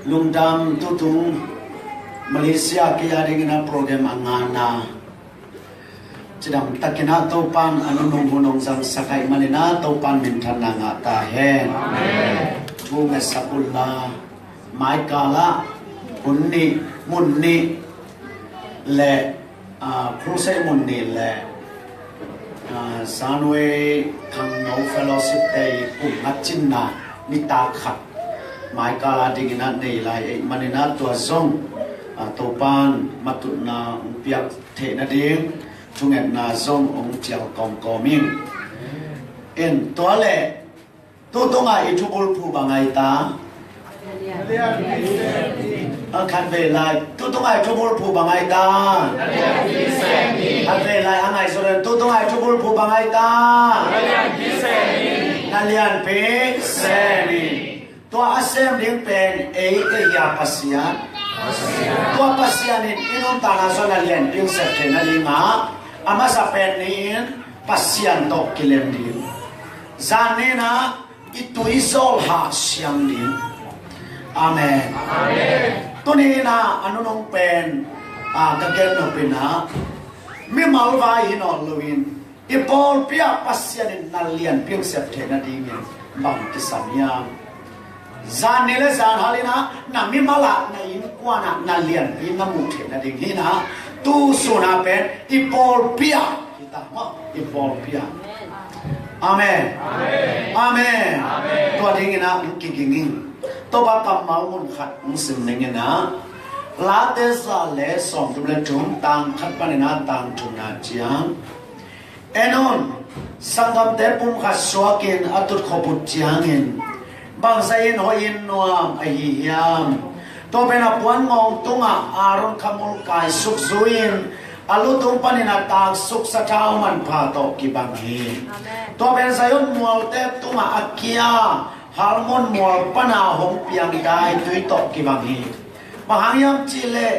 lungdam tutung Malaysia kaya dengan program angana sedang takina topan anu nunggunong sang sakay manina topan mintan na nga tahen bunga sapula may kala unni munni le krusay munni le sanwe kang no fellowship day ungatchin na nitakhat may kala dingina nilay manina tua zong topan matut na piak te na ding tunget na zong ong chiao kong koming en toale tutunga itubul pu bangay ta kan velai tutunga itubul pu bangay ta kan velai angay soren tutunga itubul pu bangay ta nalian pe seni tua asem ding pen ya pasian tua pasianin inon tanah so nalian ping septe nalima ama sa penin pasian to kilem din zanena itu isol ha siang din amen tunina anu nong pen kagel no pena mi malva ino luin ipol pia pasianin nalian ping septe na din bang kisamiang zanile zan halina na mi mala na in kwana nalian ina muthe na din hina tu suna pen ipol pia kita mo ipol pia amen amen to dingina kikingin to ba kamal mun khat sim ningina la desa le som tumle tum tang khat panina tang tuna chiang enon sangam te pum khat swakin atut khoput chiangin bang sain hoin nuam ahiyam to pena puan ngong tunga aron kamul kai suk zuin alu tung panina tang suk sa man pato kibangi to pen sayon mual te tunga akia harmon mual pana hong piang dai tui to kibangi mahayam chile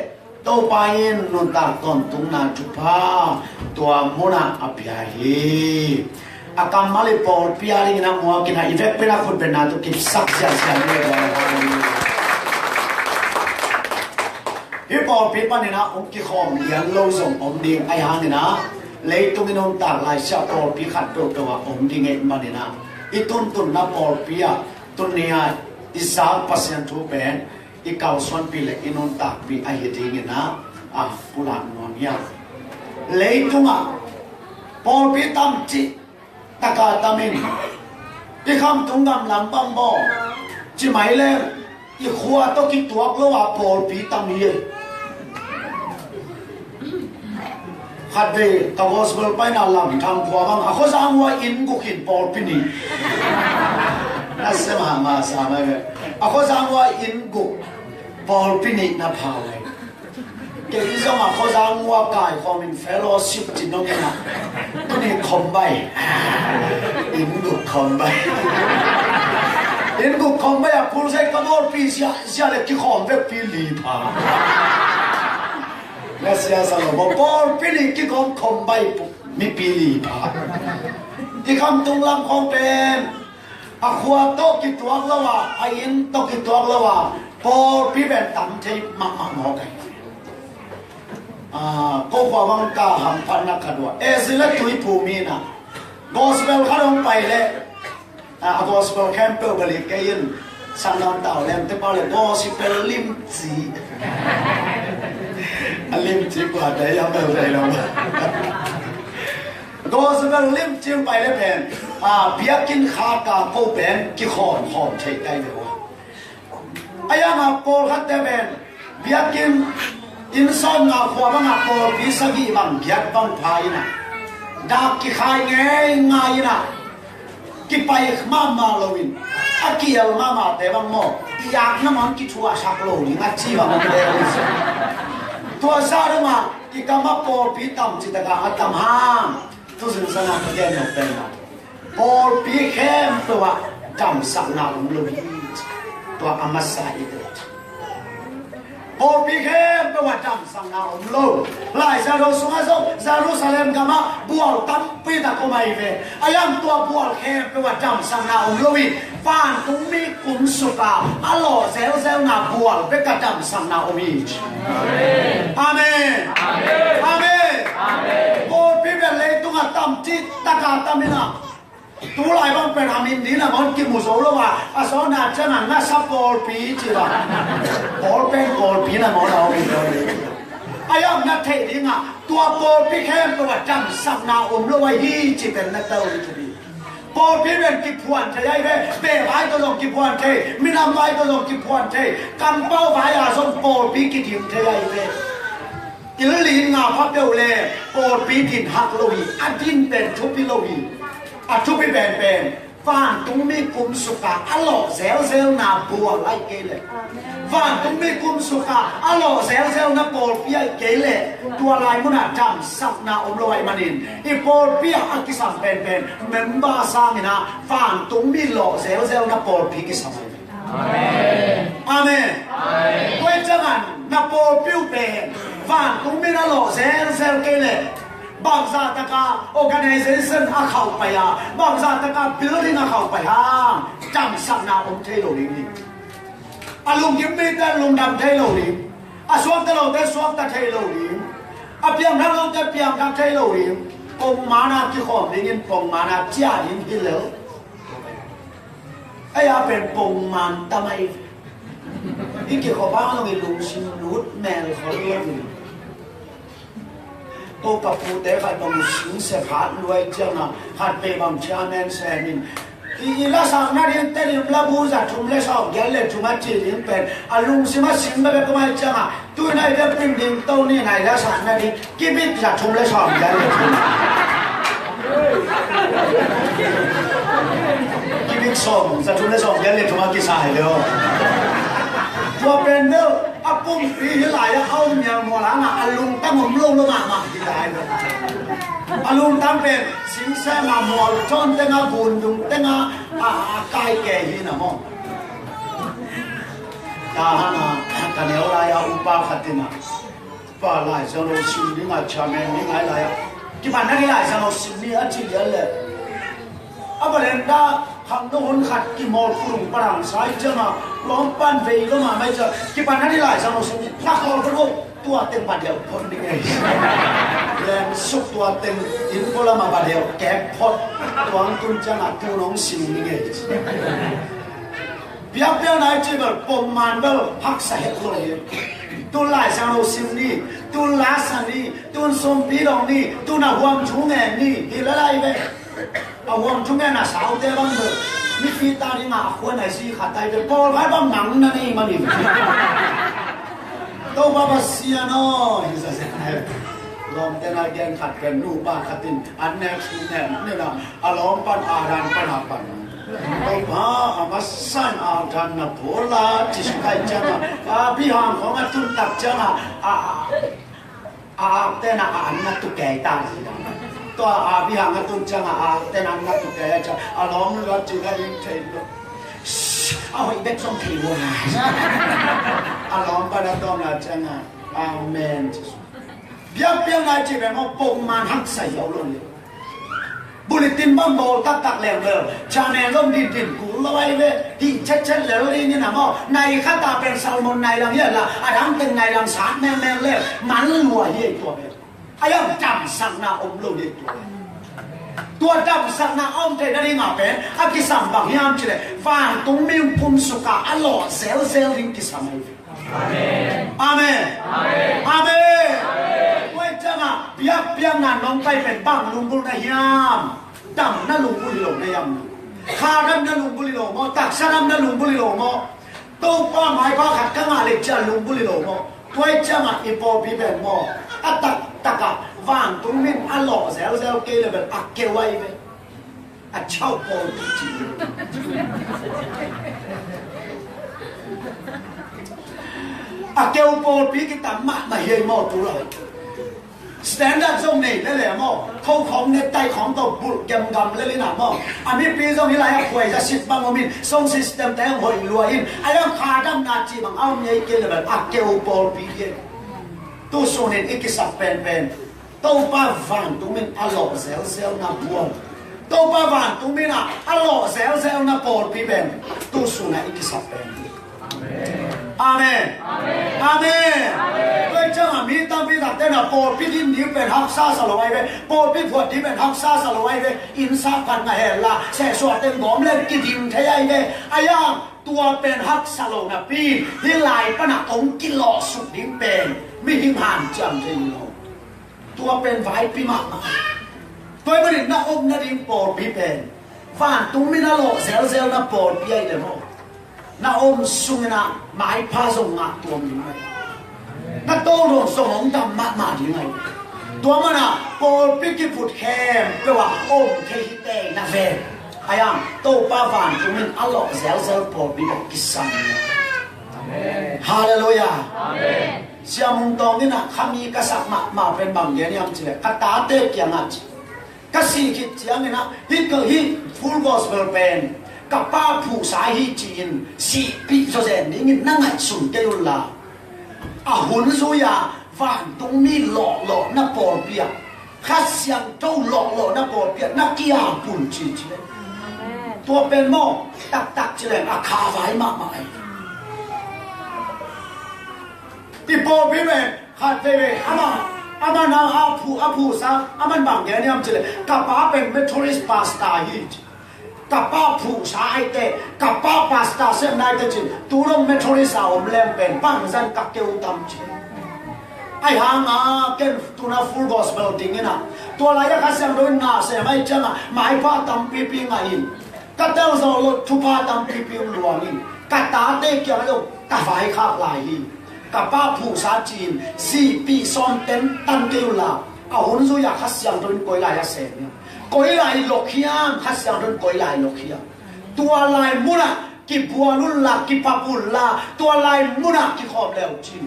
to pain nun ta ton tungna chupa tua muna apiahi akam mali por piaring na mual kina effect pena khut pena to kip sak sia sia Ipol pipa nina ki khom lian lo zong ding ai han nina lei tung inon ta lai sha pol pi khat do to ding e manina itun tun na pol pia tunia isa pasien tu ben I kau son pi le inon ta pi ai ding na pulan non ya lei tunga pol pi tam chi taka tamin I kham tung gam lam bang bo chi mai le I khua to ki tuak lo wa pol pi tam ye hadde ka gospel pai na lam tham khua bang akho sang wa in ku khin pol pi ni asema ma sa ma ge akho sang wa in ku pol pi ni na pha lai ke I song akho sang wa kai khom in fellowship ti no na tu ni khom bai in ku khom bai in ku khom bai a pul sai ka bor pi sia le ki khom ve pi li pha Nasiya sa lo bor pili ki kom bai mi pili pa I kam tung lam kom pen a khua to ki tuak lawa ain to ki tuak lawa bor pi ben tam thei ma mo kai ko kwa bang ka ham pan na kadwa ezila tui pu mi na gospel kharong pai le gospel camp bali kayin sanam tao lem te pa le gospel lim chi lim chim qua đấy em đâu đây đâu gospel lim chim pai le pen biakin kha ka ko pen ki khon chei tai le wa aya ma pol khat te ben biakin in son na khwa ba ma pol bi sa gi bang biak bang phai na da ki khai ngai na ki pai ma lovin akiel ma te bang mo yak na man ki thua sak lo ni nga chi ba ma le tua sa ma ikama pol pi tam chi daga atam ham tu sin sana ka gen no pen na pol pi khem to wa tam sa na lu tua amasa ide โอปีเข้มไปว่าจำสังนาอมโลหลายซาโรสุงาโซซารูซาเลมกามาบัวตั้มปีตะกุมาอีเวอายังตัวบัวเข้มไปว่าจำสังนาอมโลวิฟานตุ้งมีกุมสุกาอัลลอฮ์เซลเซลนาบัวไปกระจำสังนาอมิจอาเมนอาเมนอาเมนอาเมนโอปีเป็นเลยตุงะตั้มจิตตะกาตั้มมินะตัวลายบางเป็นอามินดีนะมันกิมุโซโลว่าอาสอนาจะนั่งน่าซับโอลปีจีละโอลเป็นโอลปีนะมันเอาไปเลยอายังนักเทศงะตัวโอลปีเข้มตัวจำสักนาอมโลว่าฮีจีเป็นนักเตะลิจีโอลปีเป็นกิพวนเทยเว้เปย์ไว้ตัวลงกิพวนเทมินำไว้ตัวลงกิพวนเทกำเป้าไว้อาสมโอลปีกิถิมเทยเว้อิลลีนงาพับเดวเล่โอลปีถินหักโลวีอันดินเป็นชุบพิโลวีอาชุบไปเป็นฟังตุ้งมีกุมสุกาอัลลอฮ์เซลเซลนาบัวไล่เกลฟังตุ้งมีกุมสุกาอัลลอฮ์เซลเซลนาโปลเปียเกลตัวลายมุนาจำสักนาอมลอยมันินอีโปลเปียอักิสัมเป็นเมมบาซามินะฟังตุ้งมีหล่อเซลเซลนาโปลพิกิสัมอาเมนอาเมนด้วยจังหันนาโปลปิวเป็นฟังตุ้งมีนาหล่อเซลเซลเกลบางซาตะกา organization อาเข้าไปอ่ะบางซาตะกา building อาเข้าไปอ่ะจำสักนาอมเทโลลิมอาลุงยิ้มไม่ได้ลุงดำเทโลลิมอาสวมตะโลเตสวมตะเทโลลิมอาเปียมทั้งลงเตเปียมทั้งเทโลลิมปงมานาที่ขอบได้ยินปงมานาจ้ายินที่เหลวไอ้อาเป็นปงมันทำไมอีกกี่ขอบบ้างเรามีลุงชิมรูดแมวเขาเรียกโตปะปูเตะใครบางสิ่งเสียขาดรวยเจ้าน่ะขาดไปบางชาแมนแซนินอีละสามนาทีเตลิมละบูจะทุ่มเลสอบแกลเลทุ่มจีริมเป็นอารมณ์สิมาสิ่งแบบก็ไม่เจ้าน่ะตัวไหนเด็กเป็นดิ่งตัวนี้ไหนละสามนาทีกิบิดจะทุ่มเลสอบแกลเลทุ่มกิบิดสอบจะทุ่มเลสอบแกลเลทุ่มกี่สายเลยตัวเป็นเด้ออาปุ่มปีหลายเอาเมียมัวล้างอ่ะอาลุงตั้งผมลงมาที่ไหนเลยอาลุงตั้งเป็นสิงแสมามัวจนเต็งอาบุญดุงเต็งอาไก่แก่หินะมั้งตาหน้ากันเอวลายอาอุปาขัดนะป้าลายจะโนชิมนี่มาชาเมนนี่ไงลายที่บ้านนั่นลายจะโนชิมนี่อาชีพเยอะเลยอาบเลนดาขังโดนขัดกิมอลฟุรุงปรังสายเจ้ามาล้อมปั้นเวก็มาไม่เจอที่บ้านนั่นลายจะโนชิมนักออลก็ตัวเต็มบาดเดียวพอดีไงแรงสุกตัวเต็มอินโฟลามาบาดเดียวแกพอดตัวตุนจังอ่ะตัวน้องสิงนี่ไงเปียกไหนจีบปมมันเบลพักใส่เลยตุนลายจะโนชิมนี่ตุนลาสันนี่ตุนสมปีดองนี่ตุนหวมชุ่งแง่นี่ที่ละลายไปเอาหวมชุ่งแง่น่ะสาวเต้บังเบลมีฟีตานี่มาควรไหนสิขัดใจไปพอไว้บังหนังนั่นนี่มันนี่ตัวบ้าเสียน้อยที่สุดเลยลองแต่ละแกงขัดกันรูปบ้าขัดตินอันแนกสูแนกนี่นะอารมณ์ปันอารันปันอาปันตัวบ้าอามาสั่งอาทันนะโผล่าจิสกายจังอ่ะพี่หางของอาตุนตักจังแต่น่ะอันนั้นตุกแก่ตาสิตัวพี่หางอาตุนจังแต่นั้นนักตุกแก่จังอารมณ์ก็จิกายิงเทนเอาอีเบ็ดส่งทีวัวอารมณ์ปนตอมนะจังอาเมนเบี้ยเบี้ยนายจีเป็นว่าปงมันหักใส่เอาลงเลยบุลตินบังโบตักแหลมเลยชาแนลลมดินกูลอยเลยที่เช็ดเลยนี่นะมั่งในข้าตาเป็นซาลมอนในลำเยอะละอาดัมเป็นในลำสาดแม่เลยมันรัวเยี่ยตัวเลยอายังจำสังนาอมโลเยี่ยตัวจำสังนาอมเทนนี่มาเป็นอากิสัมบังยามเฉลยฟังตุ้งมีปุ่มสุกาอัลลอฮ์เซลลิงกิสัมไม่อาเมนอาเมนอาเมนเว้ยจังอ่ะเปียกนั่นลงไปเป็นบังลุงบุญในยามดำนั่นลุงบุญหลงในยามข้าดำนั่นลุงบุญหลงมอตักสนำนั่นลุงบุญหลงมอตู้ป้าไม้ก็ขัดกันมาเลยจะลุงบุญหลงมอเว้ยจังอ่ะอีโปบีเป็นมออัตตะกะวางตรงนี้อัลลอฮ์เซลเกลแบบอักเกไว้ไปอัดเช่าโปจีอาเกลโปปีกิตามาเฮียมอตัวเลยสแตนดาร์ดทรงนี้นั่นแหละมอ เขาของในใจของตัวบุกยำกำเลยนะมั่งอันนี้ปีตรงนี้ไรอะป่วยจะสิบบางมินส่งซิสเต็มแต่หอยรวยอินไอ้ยังขาดำนาจีมังเอาเมียเกลือแบบอักเกลบอลปีเกตัวส่วนนี้อีกสับเป็นตัวป้าฟังตัวมินอร่อยเซลล์นับบัวตัวป้าฟังตัวมินอร่อยเซลล์นับบอลปีเป็นตัวส่วนนี้อีกสับเป็นอาเมนอาเมนด้วยจังหวะมีตั้งพิธีแต่น่ะโปรพิธีนี้เป็นฮักซาสโลไว้เว้โปรพิธีพวดนี้เป็นฮักซาสโลไว้เว้อินซาพันมาเฮล่าเสสวดเต็มหอมเล่นกิดิมเทียเว้อายังตัวเป็นฮักสโลนะพี่ที่ลายปนักองกิโลสุดดิ้งเป็นไม่หิ้งหันจำที่เราตัวเป็นไว้พิมพ์มาตัวไม่ได้น่าอมน่าดิ้งโปรพิเป็นฟันตุ้มไม่น่าโลเซลน่าโปรพิไอเดโมน่าอมสุงนะหมายพาส่งมาตัวมีไหมน่าโตโดนส่งดำมาดีไงตัวมันอ่ะโปรพิกิพุดแคมแปลว่าอมเทหิเตนะเฟนอายังโตป้าฟันตุ้มมันอัลลอฮ์เซลโปรพิแบบกิสันฮาเลลูยาเสียมุงตองนี่นะขามีกษัตริย์มาเป็นบางอย่างนี่อันเจกตาเตะเกี่ยงอันเจกษีคิดเจียงนี่นะฮิตก็ฮิตฟูลกอสเปลเป็นกับป้าผู้สายฮิจีนสีปีโซเซนนี่นั่งไงสุนเกยุลาหุ่นสุยาฟันตรงนี้หล่อนับปอเปียข้าเสียงเจ้าหล่อนับปอเปียนักกีฬาปุ่นจีเจตัวเป็นโม่ตักเจริญอาคาไว้มากมายที่ปอเปียขาดเฟเวอามันนาอาผู้ซาอามันบางอย่างนี่อันเจริญกับป้าเป็นเมทัลลิสต์พาสต้าฮิตกับป้าผู้ชายเตะกับป้าพาสต้าเส้นได้แต่จริงตัวเราเมทัลลิสต์เอาเล่มเป็นปังซันกับเกลตัมจริงไอ้หางเกินตัวน่าฟูลกอสเปลดิ้งนะตัวอะไรก็เสียงโดนน่าเสียไม่จังหมายป้าตัมปีไงอินก็เต้าโซโลทุป้าตัมปีหลวงอินก็ตาเตะเกี่ยวกับกับไฟขับไหลกับป้าผู้ชายจีนสี่ปีซ้อนเต็มตันเกลลาเอาหุ่นสุยาข้าเสียงโดนกอยไหลเสียเนี่ยกอยไหลหลอกเฮียงข้าเสียงโดนกอยไหลหลอกเฮียงตัวไหลมุนะกิบัวลุลลากิปะปุลลาตัวไหลมุนะกิขอบแล้วจีน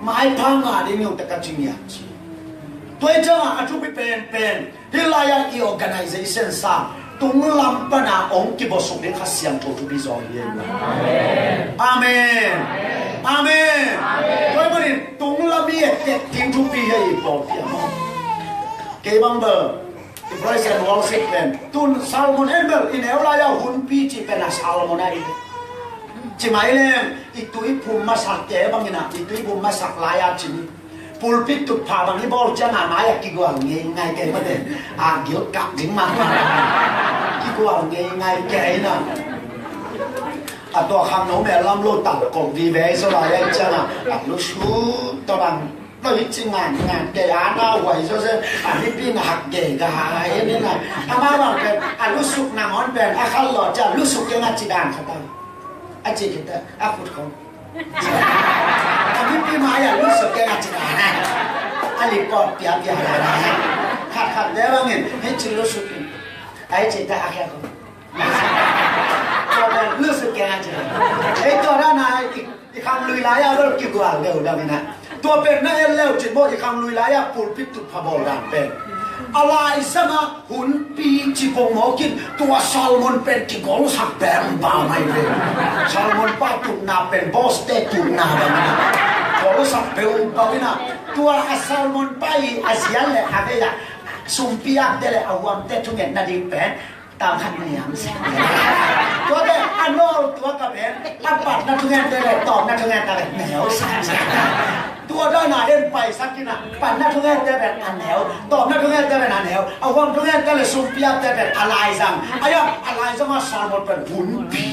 หมายพังอะไรนี่อุตกะจริงอย่างจีตัวเจ้าอาจุบิเป็นที่ลายอี organization สร้างตุงลำปนาองค์กิบสุขนี้ข้าเสียงโทรทุบิจอยเองอาเมนอาเมนตัวมันนี่ตุงลำมีเด็ดทิ้งทุบีให้บอกเพียงเก็บังเบอร์ที่บริษัทวอลซิกเป็นตุนซาลมอนเอ็นเบอร์อินเอลลายาหุ่นปีจีเป็นซาลมอนไอจิมาเล่มอีตัวอีปุ่มมาสักเก๋บางอย่างอีตัวอีปุ่มมาสักลายอาจิมปูลปิดตุดผ่าบางที่บอลจะหนาไม้กี่กว่าเงี้ยไงแกไม่ได้เกี่ยวกับถึงมากี่กว่าเงี้ยไงแกน่ะตัวคำโน้มแบบล้ำโลตัดกบดีเวสลายจะน่ะลูกชูตัวบังเราจริงงานแกอาหน้าไหวซะเสียนี้พี่หักเก๋กหายนี่ไงมาบอกเป็นลูกสุกนางอ้อนเป็นข้าหล่อจะลูกสุกยังจีดานเขาตั้งอาจีkita aku kau tapi primaya lu suka ngaji dah alipot tiap lah hak dia bangin hei lu suka ai cerita akhir aku kalau lu suka ngaji tu orang nak ikam lui laya lu kigual dia udah mana tua pernah elok cipot ikam lui laya pulpit tu pabol dan penอะไรซะนะหุ่นปีจีบงหมอกินตัวซาลมอนเป็นที่กอลสักแบมบ้าไม่เลยซาลมอนป้าตุนนาเป็นบอสเตตุนนาแบบนี้กอลสักเบลบ้าไม่นะตัวซาลมอนป้าอาเซียนเลยอะไรล่ะสุมพิอักเดลเอาวันเตตุเงินนาดีเป็นตามขันนี่ยังสิตัวเด็กอันโน่ตัวกระเป็นอันปัดนาทุเงินเดลตอบนาทุเงินอะไรแนวสั่งตัวด้านหน้าเดินไปสักทีน่ะปั่นหน้าทุเรศได้แบบอันแถวตอบหน้าทุเรศได้แบบอันแถวเอาความทุเรศก็เลยสุ่มเปียกได้แบบอะไรสั่งไอ้ยังอะไรสั่งมาสอนหมดเป็นหุ่นปี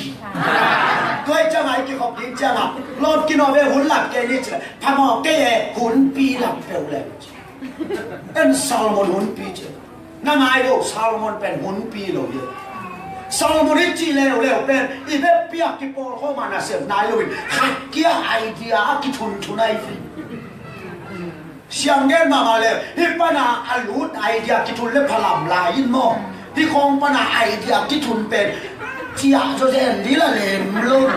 ด้วยจังไงกี่ขอบยิ่งจังอ่ะรถกินเอาไปหุ่นหลับแกนี่จ้ะพามอแกหุ่นปีหลับเร็วเลยเอ็นซาลมอนหุ่นปีจ้ะนั่งไงดูซาลมอนเป็นหุ่นปีเลยซาลมอนนี่จีเร็วเป็นอีเว็บเปียกกี่ปอเข้ามาน่ะเสียนายเลยหักเกียไอเดียกี่ทุนไอ้ฟิเสียงเงินมาเลยที่ปนาอลูดไอเดียกิทุนเล็บพลัมลายยินโมที่คงปนาไอเดียกิทุนเป็นเจียโซเซนดีละเลมลุ่น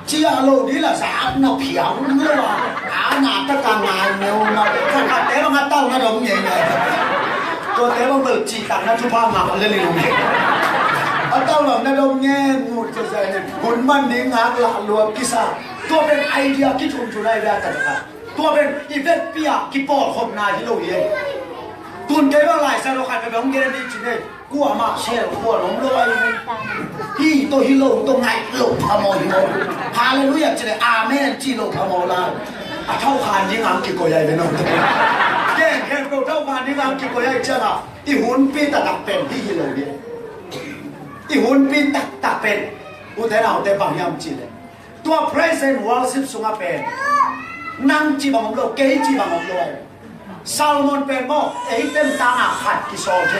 เจียโลดีละสามนับเพียงเลยว่าหนาตะกางงานเนื้อมาขัดเตะมาตั้งมาดมเงี้ย ตัวเต๋อมันจีตักนะชุบผ้าหมักเลยเลยเอาเต้าหลังนั่นเราแง่งูจะใส่หุ่นมันนิ่งหักหลักลวงกิซ่าตัวเป็นไอเดียคิดชุมชุนได้แบบแต่ละตัวเป็นอีเวนต์เปียกิปอดคนนายที่เราเย่ตุนเกี่ยวกับหลายสารพัดแบบของเกเรดีจีเนี่ยกัวมาเชลกัวหลงลอยฮีตัวฮิโลตัวไงโลพามอฮิโลฮาเลลูยาจีเนี่ยอาเมนจีโลพามอลาเท่ากันยิ่งอังกิโกยายเป็นองค์แก่แก่เราเท่ากันยิ่งอังกิโกยายเจ้าน่ะอีหุ่นปีตักเป็นที่ฮิโลเนี่ยอีหุ่นปีตักเป็นอุทธนาอุทธบางยามจีเลยตัว present worship สุงาเป็นนั่งจีบังอมโลเกย์จีบังอมโลซาโลมอนเป็นโมเอเต็มตางอาขัดกิโซเท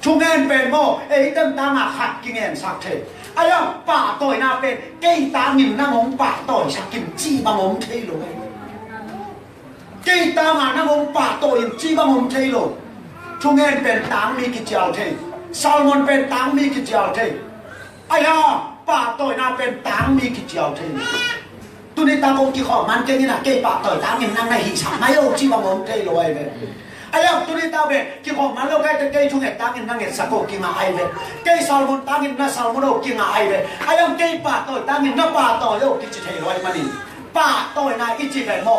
ชุงเงินเป็นโมเอเต็มตางอาขัดกิเงินสักเทอายังป่าต่อยนาเป็นเกย์ตาหนิมนั่งองป่าต่อยสักกิมจีบังอมเทโลเกย์ตามานั่งองป่าต่อยจีบังอมเทโลชุงเงินเป็นตางมีกิจเอาเทซาโลมอนเป็นตางมีกิจเอาเทอายังป่าต่อยนาเป็นตางมีกิจเอาเทตัวนี้ตางงกี่ข้อมันเก่งนี่นะเก่งป่าต่อยตางยังนั่งในหิสังไม่โอ้จีบังอมเทโลไอ้เว้ยไอ้ยังตัวนี้ตาเป็นกี่ข้อมันเราแค่จะเก่งชุงเงินตางยังนั่งเงินสักโกกิมาไอ้เว้ยเก่งซาโลมอนตางยังนั่งซาโลมอนโอ้กิมาไอ้เว้ยไอ้ยังเก่งป่าต่อยตางยังนั่งป่าต่อยโอ้กิจเทโลไอ้มันนี่ป่าต่อยนาอิจิเป็นโม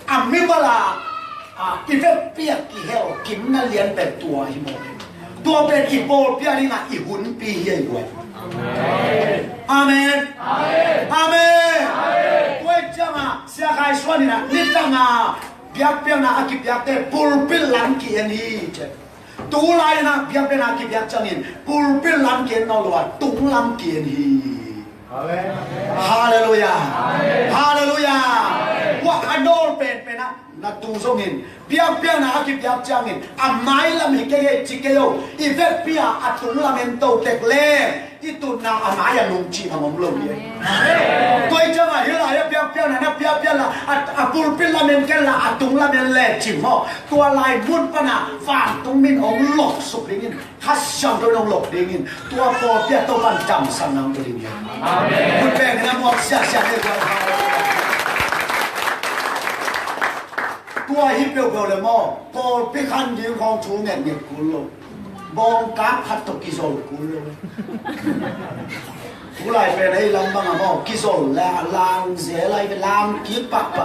อามิวลาอีเวเปียกกี่เฮลกิมน่าเลียนเป็นตัวฮิโมตัวเป็นอีโบเปียนี่นะอีหุ่นปีเย่ด้วยอาเมนอาเมนตัวจังอ่ะเสียใครส่วนนี่นะนี่จังอ่ะเปียกเปียกนะอากิเปียกเตปูลปิลลันเกียนี่เจ้ตัวลายนะเปียกเป็นอากิเปียกจังนี่ปูลปิลลันเกียนนอลวดตุงลันเกียนี่ฮาเลลูยาฮาเลลูยาว่าอันโดนเป็นนะนักตูส่งอินเปียกเปียกนะอากิเปียกจังอินอาไม่ละมีเกย์จิเกโยอีเวทเปียอัตุงละเมนโตเต็กเล่อีตุนาอาไม่ยังลุงจีพังอมลมเย่ตัวจังอ่ะเฮล่าเปียกเปียกนะเปียกเปียกละอัตุลปิละเมนเกล่ะอัตุงละเมนเล่จิมอตัวลายบุญปนะฝากตุงมินองหลอกสุกดิ้งอินฮัสชังโดนองหลอกดิ้งอินตัวปอเปียตัวปันจำสันนังดิ้งอินบุญแปลงนะมอกเสียเรื่องตัวฮิปเปิลเลยมั้งพอพิคันดีของชูเงินเงินกุลบองกาพัดตกิโซลกุลกุลายเป็นไอ้ลำบากมั้งกิโซลลางเสียอะไรเป็นลางคิดปักไป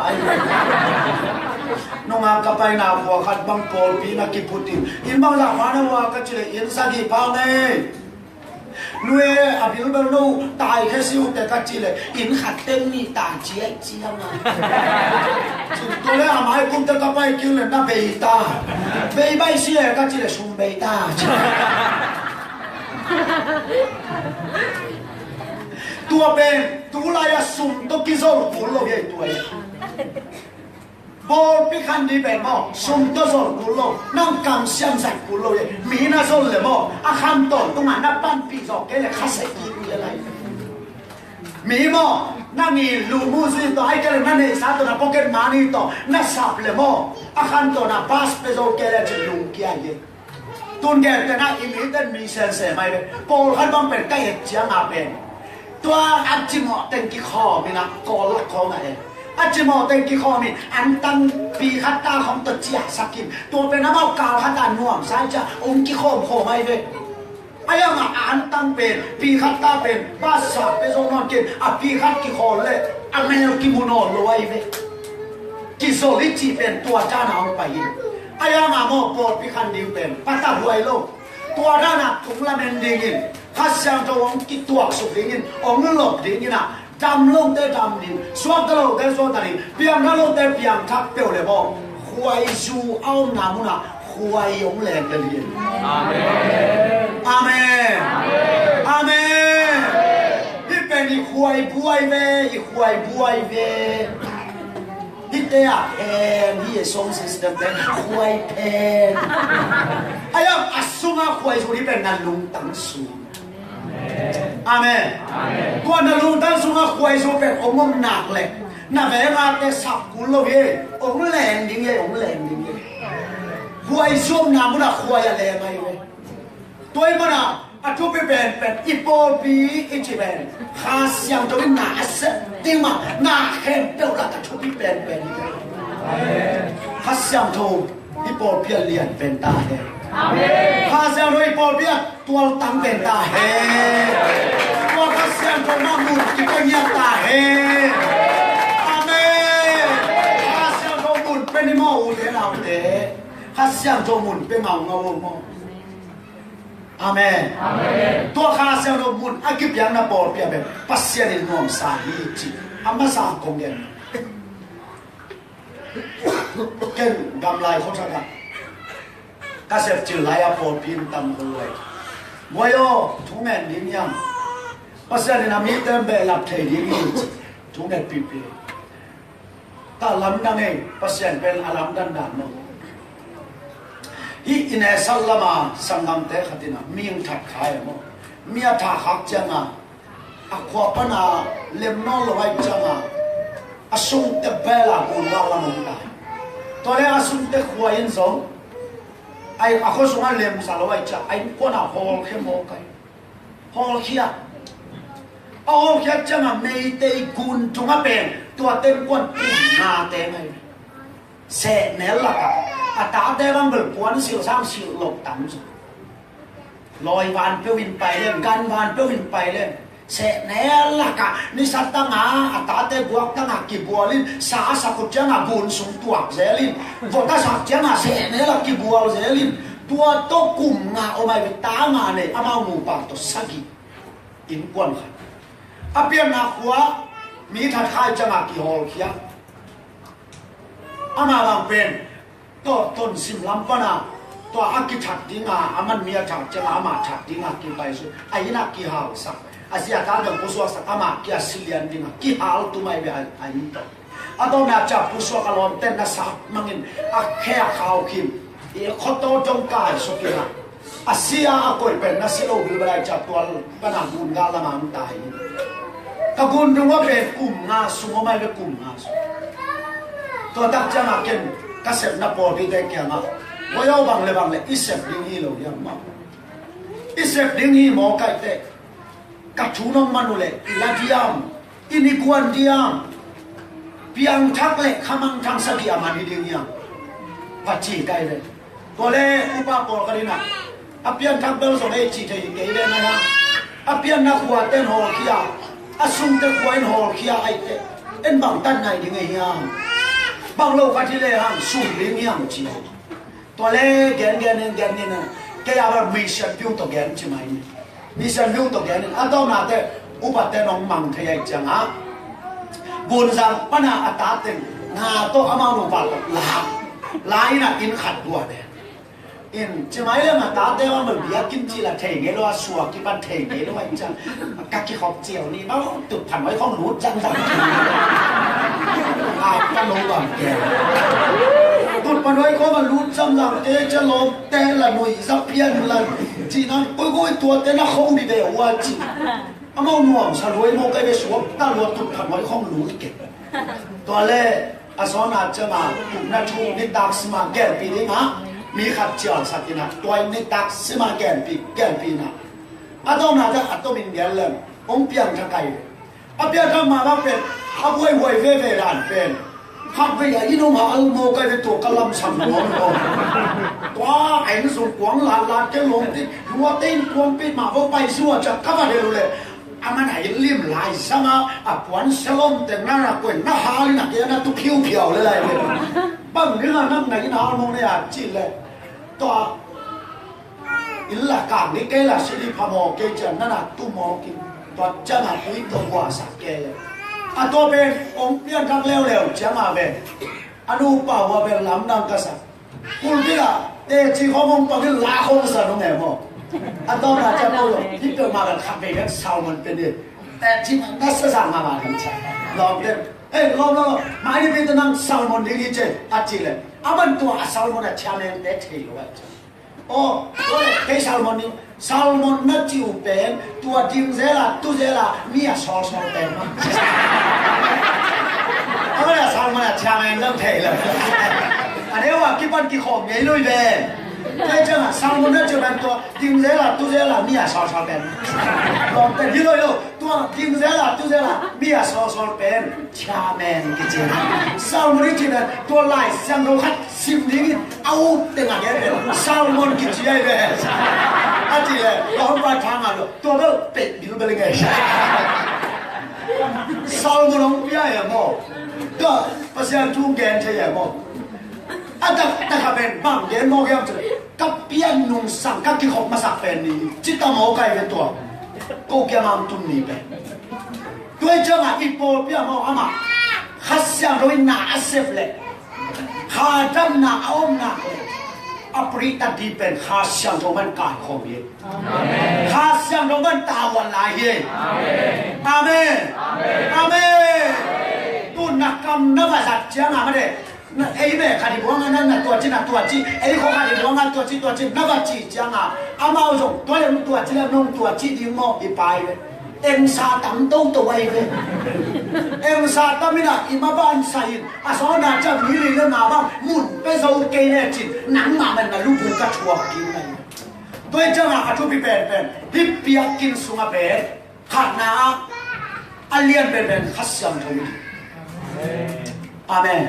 น้องอากับไปนาบัวขัดบังโกลปีนักกิพุตินอินบังหลังมานะว่าก็จะเลยอินสักีพาวเน่นุ้ยอภิลเบลโนตายแค่สิวแต่ก็จีเลยอินขัดเต็มนี่ตาเจี๊ยเจี๊ยมาตัวเล่อามาให้คุณตะกับไปคิวเลยน่าเบยตาเบยใบเสียก็จีเลยสุ่มเบยตาตัวเป็นตัวลายสุ่มตัวกิโซลกุลโลเยตัวบอลพิคันดีเป็นมั้งสุ่มตัวโซลกุลโลนั่งกำเสียงใส่กุลโลเยมีน่าโซลเลยมั้งอาคำต้นตรงนั้นนับปั้นปีศาจแกเลยข้าศึกยิงเลยมีมั้งนั่งมีลูมูสิต่อไอ้แกเลยนั่นเองสาตัวน่ะพ็อกเก็ตมานี่ต่อน่าสับเลยมั้งอาคำต้นน่ะบาสเปโซแกเลยจะลุงเกียร์เยตุนแกแต่น่าอิมิเตนมีเซนเซ่ไหมเลยบอลขันบังเป็นใกล้เจียงอาเป็นตัวอัจจิมอเต็งกี่ข้อมีนะกอลักของไงอาจจะมองเต็งกี่ข้อมีอันตั้งปีขัดตาของตัวเจียสักกินตัวเป็นน้ำเอากาวขัดตาหน่วงสายจะองกี่ข้อโผล่ไม่เลยไอ้ยังอันตั้งเป็นปีขัดตาเป็นภาษาเป็นโซนอนกินปีขัดกี่ข้อเลยอันไม่เอากิมุนอนรวยเลยกิโซลิจิเป็นตัวจ้าหนาวไปไอ้ยังมองโปรดปีขันดิวเป็นปัตตาหวยโลกตัวด้านถุงละเมนดิงินฮัสเซียงตัวองกิตัวสุดิงินองหลบดิงินดำลงแต่ดำดินสวมตลอดแต่สวมตลอดเพียงนั่งลงแต่เพียงทักเปลวเลยบอกหวยจูเอาหนามุนะหวยยงแหลกเลยอาเมนอาเมนอาเมนที่เป็นอีหวยบวยเวอีหวยบวยเวที่เตะแอนที่ส่งสิสเต็มเป็นหวยแอนไอ้ยังอัศสุงะหวยจูที่เป็นนันลุงตั้งสูอาเมนตัวนัลุงตั้งสุงะหวยจูเป็นองค์หนักเลยน่าเวลาเตะสับกุลโลเยองค์แหลงดิ้งเยองค์แหลงดิ้งเยหวยจูนามุนะหวยอะไรไหมเว้ยตัวเองมันอะทุบเป็นอีโปปีอีจีเป็นหาเสียงตัวเป็นหนาเสติมาหนาเข้มเปล่าละทุบเป็นหาเสียงตัว อีโปเปียเลียนเป็นตาเฮข้าเสียงโดยโปเปียตัวตั้งเป็นตาเฮตัวข้าเสียงโดยมามุนกิปเงียตาเฮอาเมนข้าเสียงโดยมุนเป็นหม้ออุเทนเอาเตข้าเสียงโดยมุนเป็นเงาเงาหม้ออาเมนตัวข้าเสียงโดยมุนอากิปยังน่ะโปเปียแบบปัสเซียนินมสาฮีจิอามาสามคงเด่นเก่งกำไรเขาชนะก็เสพจืดไหลอาโปพิมตำรวยมวยโอทุ่งเงินดิ้งยังภาษาเนี่ยนะมีเต็มเบลับเทดิ้งยิ่งทุ่งเงินปีปีถ้าลำดังเองภาษาเป็นอารมณ์ดันดันมั้งอีอินเอสัลลามาสังกัมเตะขัดนะมีงถักขายมั้งมีอาถาหักจังอ่ะอควาปนาเล็มนอลไว้จังอ่ะอาสุงเตเบลาบุญวาลามุงตาตัวเนี้ยอาสุงเตขวายินสองไอ้อาคนสงฆ์เลี้ยงสารวัตรจ้าไอ้คนอ่ะฮอลเข้มโมกันฮอลเขียฮอลเขียจังอ่ะไม่ได้กุนจุงอ่ะเป็นตัวเต็มคนนาเต็มเลยเสนเนล่ะกันอ่ะตาเต็มมันเป็นคนสิวสามสิวหลบต่ำสุดลอยวันเปวินไปเล่นกันวันเปวินไปเล่นเสนล่ะกันนี่สัตตั้งอ่ะตาเต็มบวกตั้งอ่ะกี่บัวลินสาสักจังอ่ะบุญสูงตัวเซลินพอตาสักจังอ่ะเสนล่ะกี่บัวเซลินตัวโตกุมงาเอาไม่ไปตางานเนี่ยอามาหมูป่าตัวสักิอินกวนขันอาเปียนนักหัวมีทัดทายจังอ่ะกี่ฮอลเขียอามาบางเป็นตัวต้นสิมลำปนาตัวอากิชัดดิ้งอ่ะอามันมีชัดจังอามาชัดดิ้งอ่ะกี่ไปสุดไอ้นักกี่ฮาลสักอาเซียตาจังผู้สวกสักอามากี่อาศิเลียนดิ้งอ่ะกี่ฮาลตัวไม่ไปไอ้นี่ตัวอาตอนนี้จับผู้สวกอารมณ์เต้นนัสักมังอินอาแค่ข่าวคิมเขาโตจงกายสุกิระอาเซียอาคอยเป็นนักศิลป์บิลบายจับตัวปนักบุญกาละมันตายถ้าคุณดูว่าเป็นกลุ่มงาสูงไม่เป็นกลุ่มงาสูงตัวตักจังอาเก็นก็เสพนับปอดีได้แก่งาว่าเอาบางเลยอิเสพดิ้งฮีโลยังมาอิเสพดิ้งฮีหมอไก่เตะกัดชูน้องมันเลยลาดิยามอินิกวนดิยามเพียงทักเลยขมังทางสกีอามันดิ้งยังปัจจัยไกลเลยตัวเล่อุปกรณ์กันนะอาเปียนทักเบลส่งให้จีเทย์เกย์เลยนะอาเปียนนักหัวเต้นหอขี้อาอาซุ่มเต้นหัวหอขี้อาไอเต้เอ็นบางตันไหนดิ้งเฮียงบางโลกที่เลยฮังสุ่มดิ้งเฮียงจีตัวเล่แกนนี่นะแกอยากมิชชั่นพิวตัวแกนใช่ไหมมิชชั่นพิวตัวแกนอันต่อมาเต้อุปเต้นน้องมังเทียจังอ่ะบุญสังปัญหาอัตตาเต้นงาโตอามานุบาลลาลายน่ะอินขัดตัวเนี่ยอินใช่ไหมเลยมาตาเต้ว่ามันเบียกิมจิละเทงเงี้ยว่าสัวกิบันเทงเงี้ยว่าจังกักกี้ขอบเจียวนี่บ้าตุดผันไว้ข้องรู้จังอาก็รู้ก่อนแกตุดผันไว้ข้องมันรู้จังเตจะลงเตละหน่วยซับเพียนละจีนั้นกุ้ยตัวเตน่ะคงดีเดียวว่าจีอามาหน่วงสลวยโมกไอเบสวมตาลัวตุดผันไว้ข้องรู้เก็บตัวเล่อาสนาจะมาตุนชูนิตักสมาแก่ปีนี้นะมีขัดเจียวสักทีนะตัวนิตักสมาแก่ปีนะอาตมาจะอัตมินเดียนเลยองเปียงทางไกลอาเปียงทางมาว่าเป็นอาป่วยเว่ร้านเป็นขับไปอย่างนี้น้องมาอัลโมก็เป็นตัวกระลำสังหัวมันตัวไอ้นี่ส่งกวางลานแกลงที่หัวเต้นกวางปีมาว่าไปสั่วจะข้ามาเดียวเลยอามันให้ริมลายซะมาปวนสลมแต่นั่นน่ะกวนน่าหาเลยนะแกน่ะตุผิวเลยบ้างเรื่องนั่งไหนน่ามองเนี่ยจีเลยตัวอิลลักการนี่แกละสิริพามอแกจะนั่นน่ะตุมอกินตัวจะมาคุยตัวว่าสักแกเลยตัวเป็นองค์เพียงทักเร็วจะมาเป็นอนุปาวะเป็นลำนังกษัตริย์คุณพี่ละเตจีเขามองไปเป็นลาคงสัตว์ตรงไหนมั้งอันต่อมาจะพูดที่เกิดมากันขับไปกันชาวมันเป็นเด็กแต่ที่นักศึกษามาทำใช่ลองเด็กลองมาที่เป็นนั่งชาวมันดีเจอาจีเลยอามันตัวชาวมันชาเนนเด็ดที่รู้ว่าโอ้เฮ้ชาวมันนัดจิวเป็นตัวจิมเซล่าตุเซล่ามีอะซอลเป็นมั้งเอาเลยชาวมันชาเนนเริ่มเทเลยอันนี้ว่ากี่ปันกี่ของใหญ่ลุยเป็น对这嘛，上门的这边多，顶热了，肚热了，米也烧烧边，老的一路多顶热了，肚热了，米也烧烧边，掐面的这，上门的这边多来，香肉还心里的熬定啊个边，上门的这边，啊这个老板汤啊多到北米都不能给。上门龙边也冇，个不像中间这也冇。啊！但下邊盲嘢冇樣子，急邊弄上急啲學乜殺病你，知道冇計嘅多，高嘅啱中你嘅。對象啊，一波邊冇啊嘛，黑上容易拿色咧，下針拿歐拿咧，啊不離得啲病，下上做乜解決嘅？下上做乜打運來嘅？阿妹，阿妹，都拿咁那個實講啊乜嘢？那哎呗，看你光啊，那多金啊多金，哎，我看你光啊多金，那个几张啊？阿毛种多人多金啊，弄多金的么一排呗。em sa tắm đâu đâu vậy呗em sa tắm là ima ban sai à số nào cho mỹ lì lên nào bang muốn bây giờ cây này chỉ nắng mà mình là lúc buồn cả chùa kín này tôi cho là chú bị bền hip bia kín xuống à bền hạt na alien bền khát sầm thôi Amen.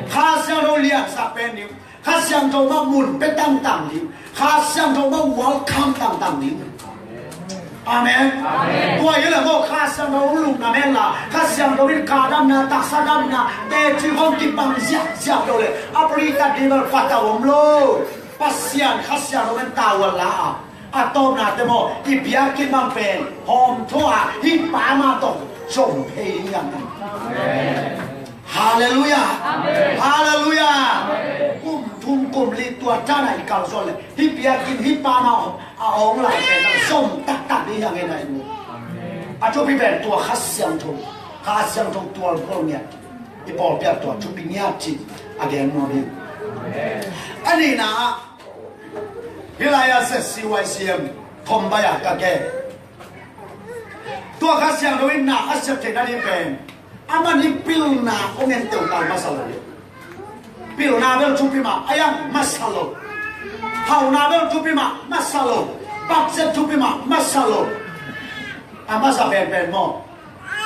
Khá sang đâu liền sạc bên níu, khá sang đâu mà muốn bên tăng tăng níu, khá sang đâu mà welcome tăng tăng níu. Amen. Tôi ý là một khá sang đâu lùng là men là, khá sang đâu biết cả đam na, tạc sa đam na, để chỉ không kịp bằng giặc đâuเลย. Aprita đi vào phát tàu ôm lô, pasian khá sang đâu bên tàu là, atom na temo, ibia kim bằng bền, hòm thoa, hít bá ma tổng, trồng hay như vậy. Hallelujah, Hallelujah. Thum cùng li tua cha này cầu rồi hip bia kim hip ba màu ông lại cái nó sông tắc đi như thế này. À chú bị bền tua khát xiang thùng tua không nhỉ? Đi bỏ bia tua chú bị nhát chị, again more đi. Anh đi na, bây giờ sẽ CYCM không bao giờ cả cái. Tua khát xiang đối na accept thế này bền. Aman ni pil na ongen teu tal masalo. Pil na bel chupi ma ayang masalo. Hau na bel chupi ma masalo. Bakset chupi ma masalo. Amasa ben ben mo.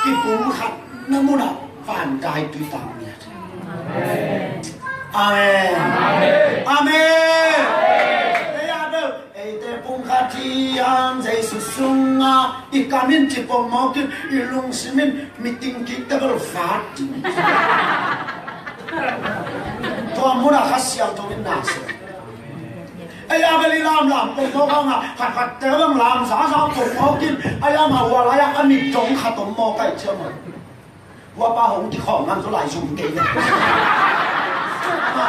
Ki pum khat namuna van dai tui tam ni. Amen. Amen. Amen. Ete pum khati ang jai susunga ikamin chipom mokin ilung simin meeting kita berfat. Tua muna khasiang tu minas. Ay abeli lam pom moka khat tewang lam sa pom mokin ay ama walaya kami jong khatom mo kai chama. Wa pa hong ki khom nam so lai sum ke.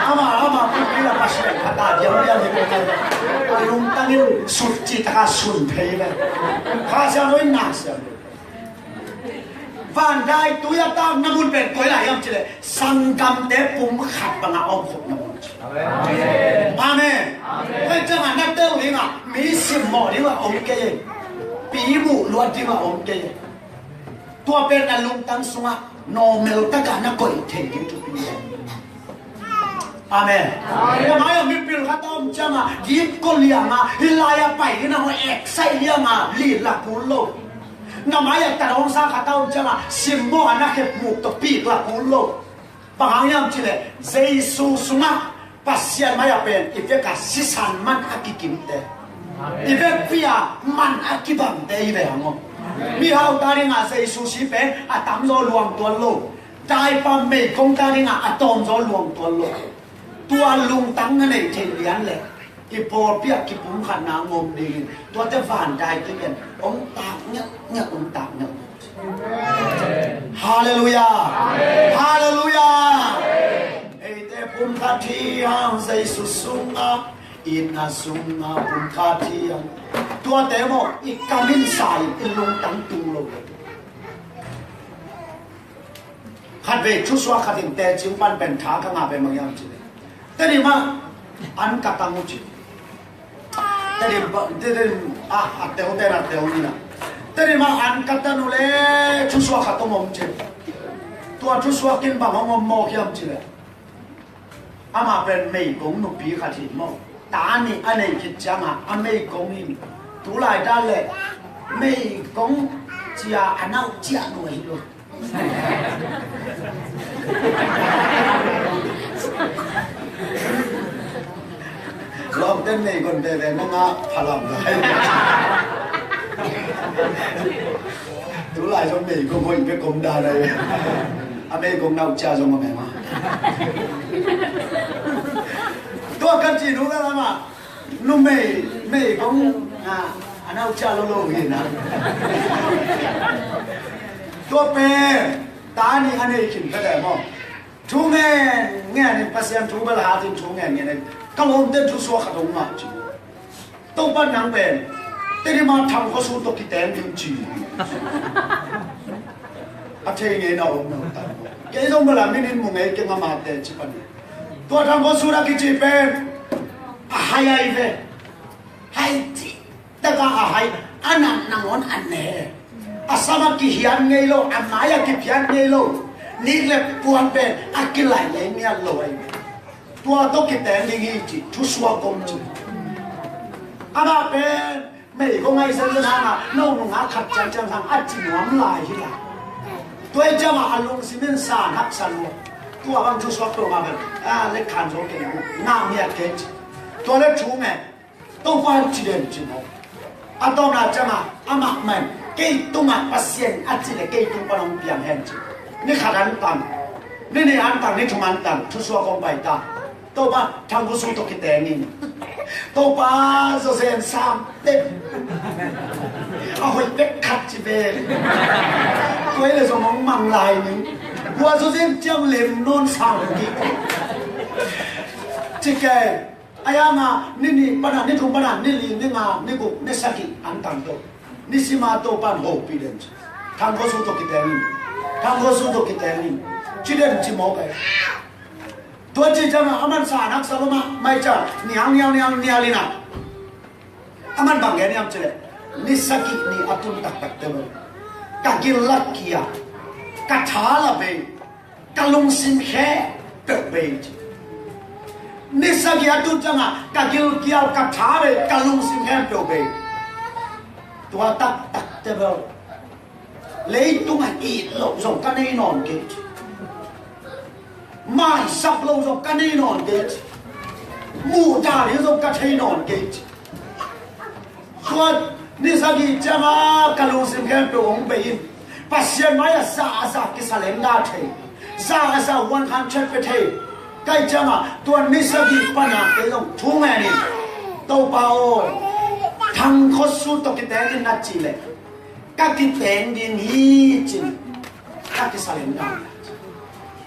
Ama pila pasal kata dia ni lung tangin suci tak sun pele. Khasiang noi nas. Van dai tu ya tam namun ben koi lai yam chile sangam te pum khat banga om khop namun. Amen. Amen. Koi jangan nak teu ni nga mi sim mo ni wa om ke. Pi mu luat di wa om ke. Tua ben lung tang sunga normal ta ka na koi the ki tu pi. Amen. Ya mai mi pil kata om chama gip ko lianga hilaya pai na ho exai lianga li la pulo. Namaya tarong sa kata om chama simbo anak ke muk to pi la pulo. Pangyam chile Jesus sunga pasian maya pen ifeka sisan man akikimte. Ifek pia man akibam te ibe amo. Mi hau tari nga Jesus si pen atam lo luang tuan lo. Dai pa me kong tari nga atom zo luang tuan lo. Tua lung tang này trên lian lệ, cái bò bia cái bún khăn nang ngom đi, tua te van đai cái bên, ông tạc nhắc ông tạc nhắc. Hallelujah, Hallelujah. Ê te bún khát thi hang dây su sung a, in a sung a bún khát thi hang, tua te mo ik kamin sai in lung tang tung lo. Khát về chú xóa khát hình te chiếu ban bền thá các ngà về mang yam chứ. Tadi ma an kata muci. Tadi ateo ni na. Tadi ma an kata nule chuswa kata mom chen. Tua chuswa kin ba mom mo kiam chile. Ama ben mei gong nu pi khati mo. tani ane kijama ame kongin tulai dale me kong chia anau chia nuai lo lom tên này còn về nó ngã phalam rồi tulai trong mình cũng mình biết cùng đa đây ame kong nau chia trong mà mẹ mà tôi cần chỉ đúng không ạ lúc mày cũng anh nào cha lâu lâu gì nè tôi bé ta ni anh ấy kiếm cái đấy mà chú nghe này bác sĩ chú bây giờ thì chú nghe này các ông tên chú số khát đúng mà tôi bắt nắng bền thế mà thằng có số tôi cái tên điều gì à thế nghe nào ông nào cái giống như là mình muốn nghe cái mà tên chỉ bắt tôi thằng có số là cái gì bền hay ai về hay gì tất cả hay anh ngon anh nè asama ki hian ngei lo amaya ki hian ngei lo ni le puan pe akilai le ni aloi tua to ki ten ni chi chu suwa kom chi ama pe me ko ngai san san ha no no nga khat chan chan sang a chi nuam lai hi la toi chama alung simen sa hak san lo tua bang chu suwa to ma ba le khan zo ke na mi a ke chi tua le chu me to fa chi den chi no atau na chama ama man cái tung mặt pasien ăn chỉ là cái tung bao nhiêu tiền hết chứ,นี่ขาดอันตันนี่อันตันนี่ทุ่มอันตันทุกส่วนของใบตาตัวป้าทำกุศลตัวกิเตนินตัวป้าโซเซนสามเต็มเอาไปเป็กขัดจีเบลคุยเลยสมองมังลายนึงวัวโซเซนจังเล่มโน่นสามกี่จีแกอายามานี่ป้าน่ะนี่ทุ่มป้าน่ะนี่ลีนี่งานี่กุนี่สักิอันตันตัวนี่สิมาตัวปันโฮปีเดนทางก็สู้ตัวกิเตนิทางก็สู้ตัวกิเตนิจีเดนจีโมกะตัวจีจังอามันสานักสลมาไม่จ้าเนียงลีนะอามันบางแง่เนี่ยมันเจอนี่สักินี่อัตุนตักเต็มกะกินลักกี้อะกะท้าละเบกะลงสิมแค่เปิดเบนี่สักิอัตุจังอะกะกินเกี่ยวกะท้าเลยกะลงสิมแค่เปิดเบตัวตักเต็มเลยตัวมันอีหลบส่งกันให้นอนเกจไม่สับลงส่งกันให้นอนเกจมูจ่าเนี่ยส่งกันให้นอนเกจส่วนนี่สักทีจะมากระลุงสิมแค่ตัวองไปอินปัสเซียนไม่ซากิสเลนดาเทซาวันคันเช็ดไปเทใกล้จะมาตัวนี่สักทีปัญหาไปลงทุ่งแม่นี่ตัวเปล่าทางเขาสู้ตัวกิเตนนัดจีเลยกักิเตนดินฮีจินกักิสเลนดา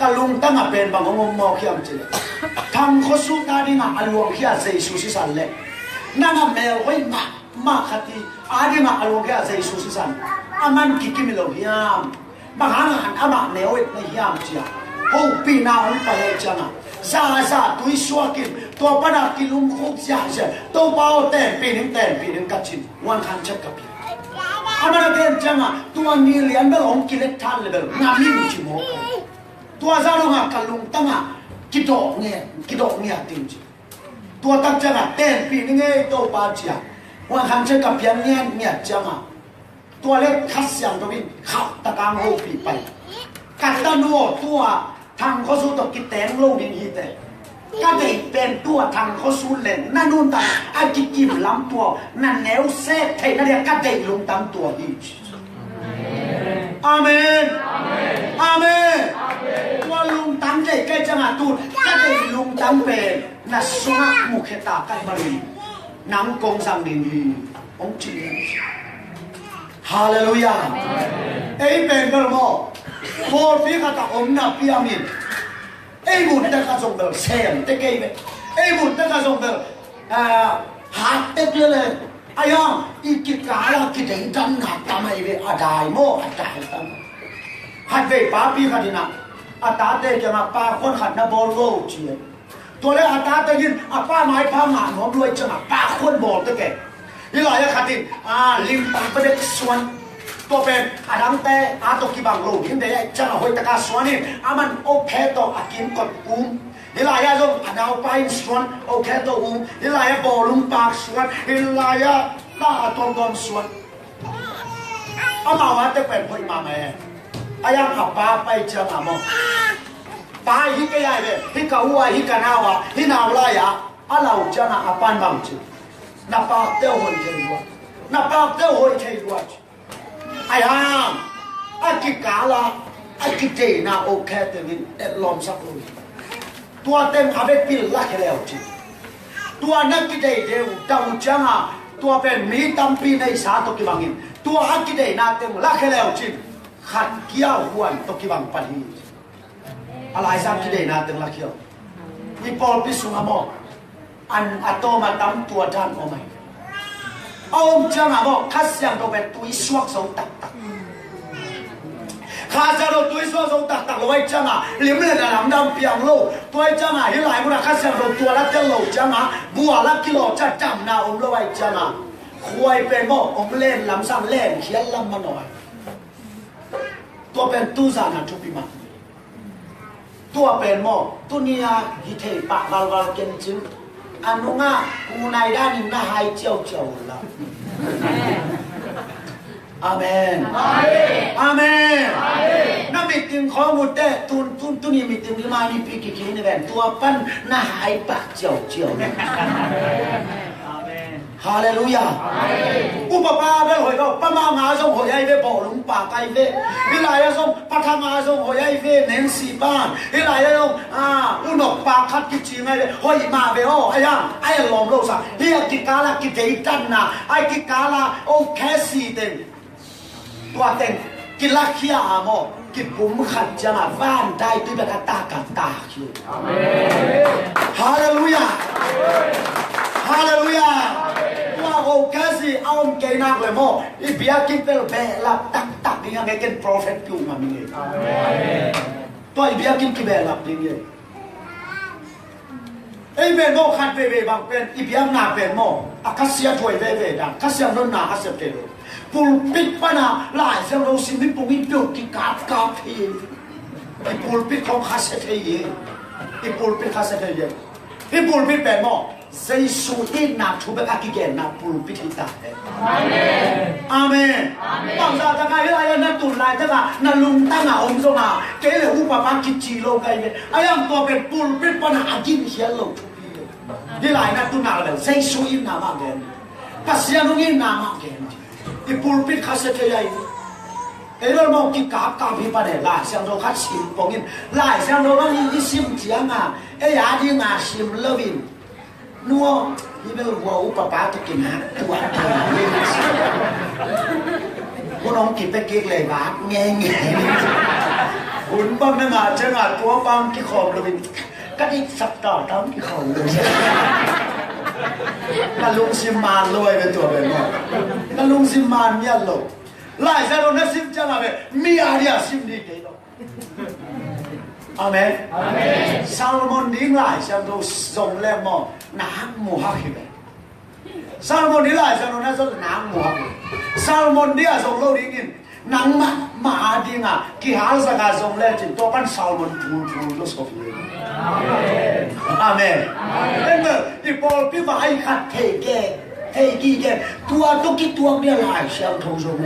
กะลุงตั้งเป็นบางงมอขี้มจีเลยทางเขาสู้ตาดีมาอารมณ์ขี้อาศัยสุสิสันเลยนั่งแมวไว้มาขัดอาดีมาอารมณ์ขี้อาศัยสุสิสันอามันกิกิมิโลฮิยามบางงานอามาแมวไว้ในฮิยามจีโอ้ปีนาวันไปเลยจังอ่ะซาตุยสวกินตัวปนักกิลุงคุกเสียเสียตัวเบาเต้นปีหนึ่งกัดชินวันคันเช็ดกับพี่อามันเต้นจังอ่ะตัวนี้เลี้ยงเบลองกิเลสทันเลยเบลงามินจิโมกตัวซาลุงอ่ะกัลุงตั้งอ่ะกิโดเนี่ยติงจิตัวตั้งจังอ่ะเต้นปีนึงตัวปาเจียวันคันเช็ดกับพี่เนี่ยจังอ่ะตัวเล็กคัดเสียงตรงนี้ขับตะกางโฮปีไปกัดตันโวตัวทางเขาสู้ตัวกิเตนโลกนี้ฮีเตก็ได้เป็นตัวทางเขาสู้เล่นนั่นนู่นแต่อากิกิมลำตัวนั่นแนวเซฟเทนั่นเรียกก็ได้ลงตามตัวฮีอาเมนตัวลุงตั้งใจใกล้จะมาตูดก็ได้ลุงตั้งเป็นนัสสุนัขมุขตาใกล้บริน้ำกงสังดินฮีองค์จีฮาเลลูยาเอ้เป็นกระโมโฟร์ฟีกาตาอมนาพิอามินไอ้บุตรตะกาส่งเบลเซมเตเกย์ไอ้บุตรตะกาส่งเบลหาเตกเลยไอ้ย่างอีกิกาลากิเดนจันหาตามไอ้เวอาดายโมอาดายตันหัดเวป้าปีขัดินะอาตาเตจะมาป้าคนขัดนาบอลโลเชียตัวเล็กอาตาเตยินอาป้าไม้ป้าหมาหอมรวยจะมาป้าคนบอลตะเกย์นี่หลายขัดินลิมตาประเด็กส่วนตัวเป็นอาดังเตอาตกิบังโลหินเดย์จังหอยตะกาสวานิอามันโอเพโตอากินกดกุม hilaya zong anau pain suan okay to hilaya bolum pak suan hilaya ta tom suan amawa te pen phoi ma me ayang apa pai chang amo pa hi ke ya be hi ka wa hi ka na wa hi na la ya alau chana apan bang chi na pa te hoi ke lo na pa te hoi ke lo ayang akikala akite na okay te win et lom sak lo tua tem abe pil la ke leo chi tua na ki dei de dang changa tua pen mi tam pi nei sa to ki bangin tua akide na tem la ke leo chi khat kia huan to ki bang pa hi alai sa ki dei na tem la kio ni pol pi sunga mo an atoma tam tua dan o mai om changa mo khasyang to pen tui swak so tak takข้าจะรู้ตัวส่วนสงตักตักลอยจังอ่ะลิ้มเลยนะน้ำดำเปียงโลตัวจังอ่ะที่หลายคนข้าจะรู้ตัวละเจ้าโลจังอ่ะบัวละกิโลจะจำนาอมลอยจังอ่ะควายเป็นหม้ออมเล่นลำซ้ำเล่นเขียนลำมาหน่อยตัวเป็นตู้สานะทุกปีมาตัวเป็นหม้อตัวนี้ฮิเทปะวัลวัลเกินจึงอันนู้นอ่ะกูนายด้านนี้น่าหายเจียวเจียวละอาเมนอาเมนนั่นมีติงของมุดเตตุนี่มีติงที่มานี่พี่กี่นี่แหวนตัวปั้นน่าหายปากเจียวเจียวฮาเลลูยาอุปปาเบลหอยก็ป้ามางาส่งหอยไอเวบ่ลุงปากไอเวฮิลายส่งพัฒนาส่งหอยไอเวเน้นสีบ้านฮิลายส่งอุนกปากคัดกิจิงไอเวหอยมาเวโอไอ้ยังไอ้ลมโลกสักเฮียกิกาลากิเตตันนะไอ้กิกาลาโอแคสีเต็มตัวเต็งกิลักขี้อาโมกิปุ่มขัดจังว่านได้ที่แบบตากับตาคือฮาเลลูยาฮาเลลูยาว่าโอเคสิเอาเกนักเลยโมอีเบียกินเป็นแบบลับตักนี่ยังไงกินโปรเฟตอยู่มันนี่ตัวอีเบียกินกี่แบบลับนี่ไอ้เบนโมขัดเว่บางเป็นอีเบียหน้าเป็นโมอาคาเซียถวยเว่ดังคาเซียนนหนาอาเซเปโรปูปิดปะนะหลายเซลล์สิมิปุมิดุกิกาบเฮไอ้ปูปิดของคาเซเฮไอ้ปูปิดคาเซเฮไอ้ปูปิดเป็นโมเซซูอินนาทูเบกากิเกนนาปูปิดที่ตาอาเมนบางสัปดาห์ที่อะไรนั่นตุนไล่จังอ่ะนั่นลุงตั้งอ่ะอมส่งอ่ะเกลืออุปมากิจิโลกันเนี่ยไอ้ยังตัวเป็นปูปิดปะนะอากินเขียนลงที่ไรนั่นตุนอะไรเซซูอินนามาเกนปัสยานุอินนามาเกนอีปูปิดคาเซเทียไอ้เรามองกิกาบพี่ปะเนี่ยลายเสียงโดคัดชิมปองอินลายเสียงโดว่านี่ชิมเจียงอ่ะไอ้ยาดีงาชิมเลวินนัวนี่เป็นหัวอุปปาตุกินฮะตัวพวกน้องกินไปกินเลยบ้าแง่หุ่นบ้างนั่งอ่ะเจ้าอ่ะตัวบ้างกี่ขอบเลวินก็ได้สับต่อตั้งกี่ขอบเลยกันลุงซิมมานลอยเป็นตัวเป็นหมดกันลุงซิมมานมีอะไรไล่เซโรนัสซิมจังอะไรมีอะไรซิมดีเกลอาเมนซาโลมอนดิ้งไล่เซโรส่งเล่มมอน้ำมูฮักฮิเบซาโลมอนดิ้งไล่เซโรนัสน้ำมูฮักซาโลมอนดิ้งส่งโลดิ้งอินนังมาดิ้งอ่ะกี่หาสักการส่งเล่จิตตัวปั้นซาโลมอนพูนลุสโคฟีอาเมนเอ็งอีพอลพี่ว่าไอ้ขัดเทกี้แกตัวตุกิตัวเนี่ยหลายเสียงทงสม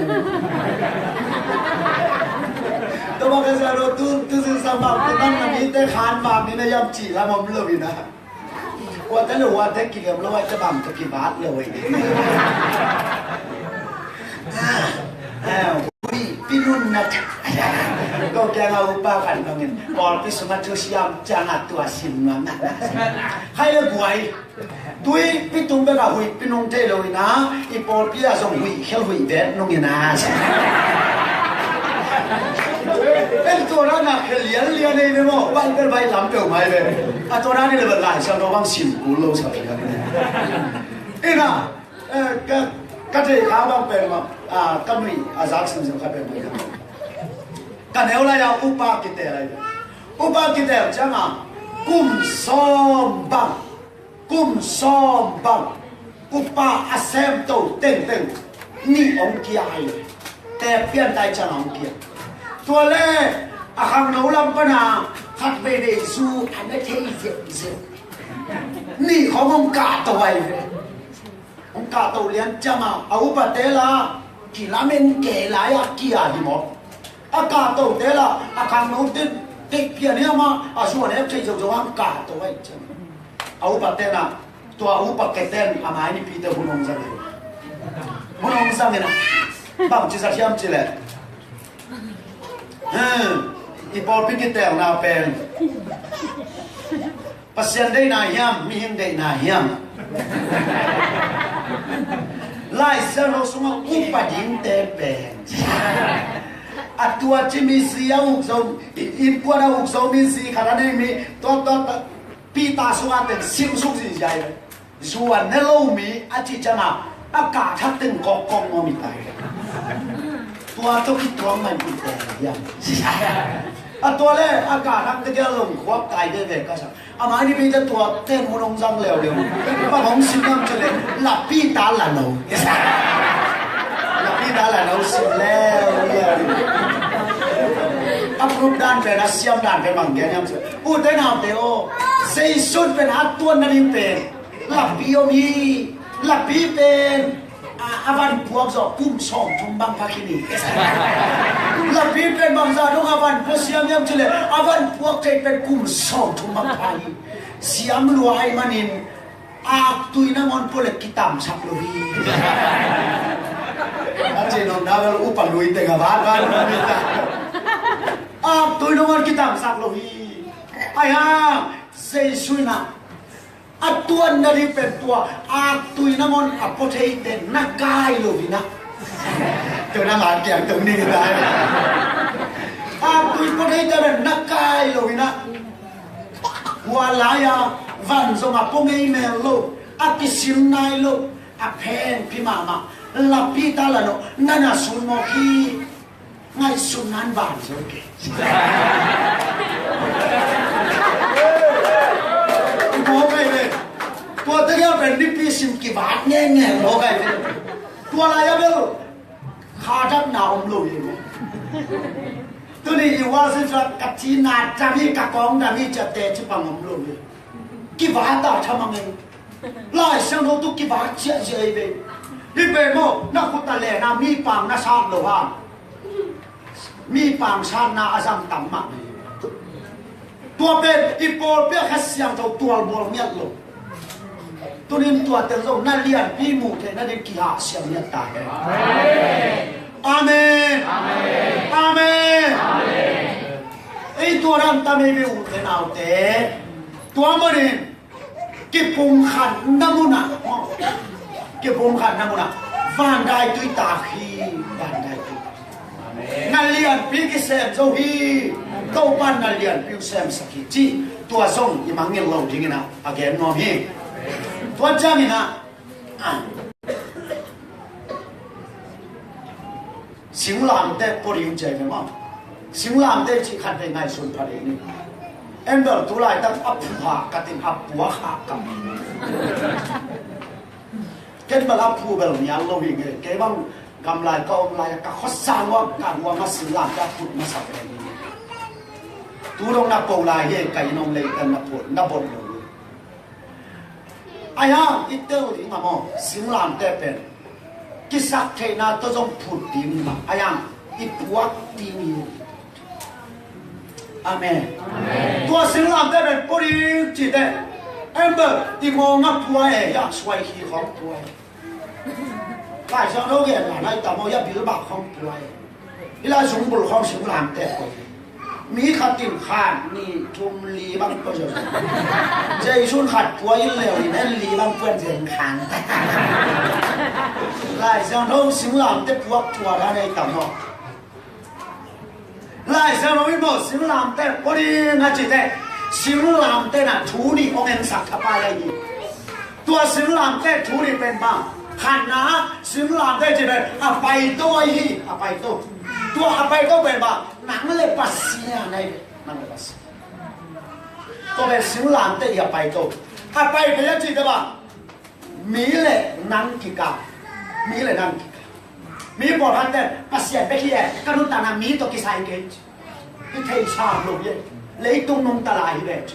ตัวมันก็จะรู้ตู้สื่อสารแบบตั้งนี้แต่ขานแบบนี้นะยำจีแล้วมันเลยนะว่าแต่รู้ว่าแต่กินแล้วว่าจะบังจะกินบาทเลยพี่นุ่นนะก็แกเอาป้ากันตรงนี้พอพี่สมัติเสียมจังตัวสิมนั่นให้เลยบวยด้วยพี่ตุ้มไปกับหุยพี่นุ่งเทเลยนะอีพอพี่จะส่งหุยเข้าหุยเด็ดนุ่งยังนะเป็นตัวนั้นนะเลี้ยงนี่ไม่หมดวันเป็นใบลำเปล่าไม่เลยตัวนั้นนี่เลยเป็นหลายชาวโนบังสิมกูโลสับกันนี่นะก็ที่ข้าวบางเป็นมาก็มีอาซักสิ่งสิ่งข้าวเป็นมากันเอวอะไรอย่างอุปากิเตอะไรอุปากิเตจังอ่ะกุมซ้อมบังอุปาอาเซมโตเต็งนี่องค์เกียร์แต่เปลี่ยนใจจังองค์เกียร์ตัวเล่อาคังโนลำปนา ขัดไปเรื่อยสู้อันนั้นเท่เสียนี่ขององค์กาตัวไอ้องค์กาตัวเลี้ยงจะมาเอาปะเตล่ากี่ละเมนเกล้ายกี่อาดิมอากาตัวเตล่าอาการโน้ตเด็กเพียเนี่ยมาอาส่วนนี้ใช้จะว่ากาตัวไอ้จะเอาปะเตล่าตัวเอาปะเกเตนอามานี่ปีเตอร์หุ่นองซังเลยหุ่นองซังเลยนะบ้างจะสักยามจิเลยอีบอลพิกิเตอร์นาเป็นปัสยันได้นายามมีหิงได้นายามไล่เสนอสมาอุปดินเตเป็นอัตตัวจิมิสีอาอุกซอมอินกวนอาอุกซอมิสีขนาดนี้มีตัวปีตาสวาเป็นสิ่งสุขสิ่งใหญ่ส่วนเนลูมีอาจิจนาอากาศทัดตึงกอกงมีไปตัวทุกตัวมันเป็นแต่ยังตัวเล่อากาศทัดตึงลงควบตายได้เลยก็ใช่อามานี่เป็นตัวเต้นมุนงจังเร็วว่าผมสิ่งนั้นจะเลยหลับปีตาหลันเอาหลับปีตาหลันเอาสิ่งแล้วอัปรุปด้านเป็นอาเซียมด้านเป็นบางแง่ยังจะพูดได้นานเดียวเสียสุดเป็นหัดตัวนั่นเองเป็นหลับปีอมีหลับปีเป็นอาวันพวกจะกุ้มส่งทุ่มบางพักนี้หลับปีเป็นบางจากทุกอาวันพวกเสียมยังจะเลยอาวันพวกใจเป็นกุ้มส่งทุ่มบางพักเสียมรวยมันินอาตุยนั่งอนพวกเล็กกิตามชักลุยอาเจนอนดาวอุปลุยเตะบ้านกันตุยนั่งอนกิตามชักลุยไอ้ห่าเสียสุยนะตัวนั้นเป็นตัวตุยนั่งอนอัปโปเทเตนักกายลุยนะเจ้าหน้าหลานแก่ตรงนี้ได้ตุยโปเทเตเป็นนักกายลุยนะวาลายาวันสมัครพงเอเมลโลกิสินนายโลเพนพิมามาลาปีตาลโนนั่นสุนโมกีไงสุนันบานโอเคโมไปเลยตัวเดียวเป็นนิพิสิมกีบาทเงี้ยโมไปเลยตัวอะไรอะเบลขาดับหนาวลุยตัวนี้อยู่ว่าสิจะกัดจีนาจะมีกะกองจะมีจะเตะจะปังอมลุยกีบาตาทำมังเองไล่เสียงเราตุกีบาเจี๊ยเจี๊ยไปนี่เป็นโมนักขุดตะเลนะมีปังนะชาติโลหะมีปังชาตินะอาจังต่ำมากตัวเป็นอีโปลเปียกเสียงตัวบอลเมียลงตัวนี้ตัวเต็มโซนั่นเลี้ยงพี่มูเทนั่นเองกี่หาเสียงเนี่ยตายอาเมนอาเมนไอตัวนั้นตาไม่เป็นอุเทนเอาเตตัวมันเองกิปุงขันน้ำมุนะกิปุงขันน้ำมุนะฟันได้ตุยตาขีฟันได้ตุยนั่นเลี้ยงพี่กิเซมโซฮีตัวปันนั่นเลี้ยงพี่เซมสักทีจีตัวส่งยังมังเงินเราจริงนะอาเกนนอมีตัวจามินะสิงหลามเตะปริยุเจกันมั้งสิงหลามเตะจีขันเป็นไงสุนทรีนี่เอ็มเบอร์ตัวไรตั้งอับผักกันอับหัวขากันเกิดมาอับผัวแบบนี้เราวิ่งเกี่ยบังกำไรก็กำไรก็ข้อสร้างว่าการว่ามาสิงหลามจะพูดมาสับอะไรนี้ตัวน้องนับปูลายเย่ไก่น้องเลยกันนับผลนับบนเลยไอ้ห่าอีเตอร์ที่มาโมสิงหลามเตะเป็นกิสักเทน่าตัวจงพูดดีนี่มาไอ้ห่าอีพวกดีนี่อาเมนตัวสิงหลามเตะเป็นปริจิตเตเอ็มเบอร์ที่มองนับผัวเอ๋ยากสวยขี้ของผัวหลายช่างเราเห็นหลายแต่มองยากบิลบักของผัวเวลาสมบูรณ์ของสิงหลามเตะมีขัดติ่มขาดนี่ทุ่มลีบางก็จะใจชุนขัดผัวยิ่งเหลวนี่นั่นลีบางเพื่อนเสียงขันหลายช่างเราสิงหลามเตะพวกผัวท่านในต่ำหอกไล่เสมอวิโมสิงหลามเต้พอดีนะจิตเต้สิงหลามเต้น่ะทูนี่องเอ็นสักขปายอะไรนี่ตัวสิงหลามเต้ทูนี่เป็นบ้างขันนะสิงหลามเต้จิตเต้ไปตัวยี่ไปตัวไปตัวเป็นบ้างหนังเลยปัสเซียในหนังเลยปัสตัวเป็นสิงหลามเต้อย่าไปตัวไปเป็นยังจิตเต้บ้างมีเลยนังกิกามีเลยนังมีบอกท่านเต้ปัสเซียนไปที่กันนุตานามีตัวกิสายเกจที่เทชาลงเย่ leitung nung talai bet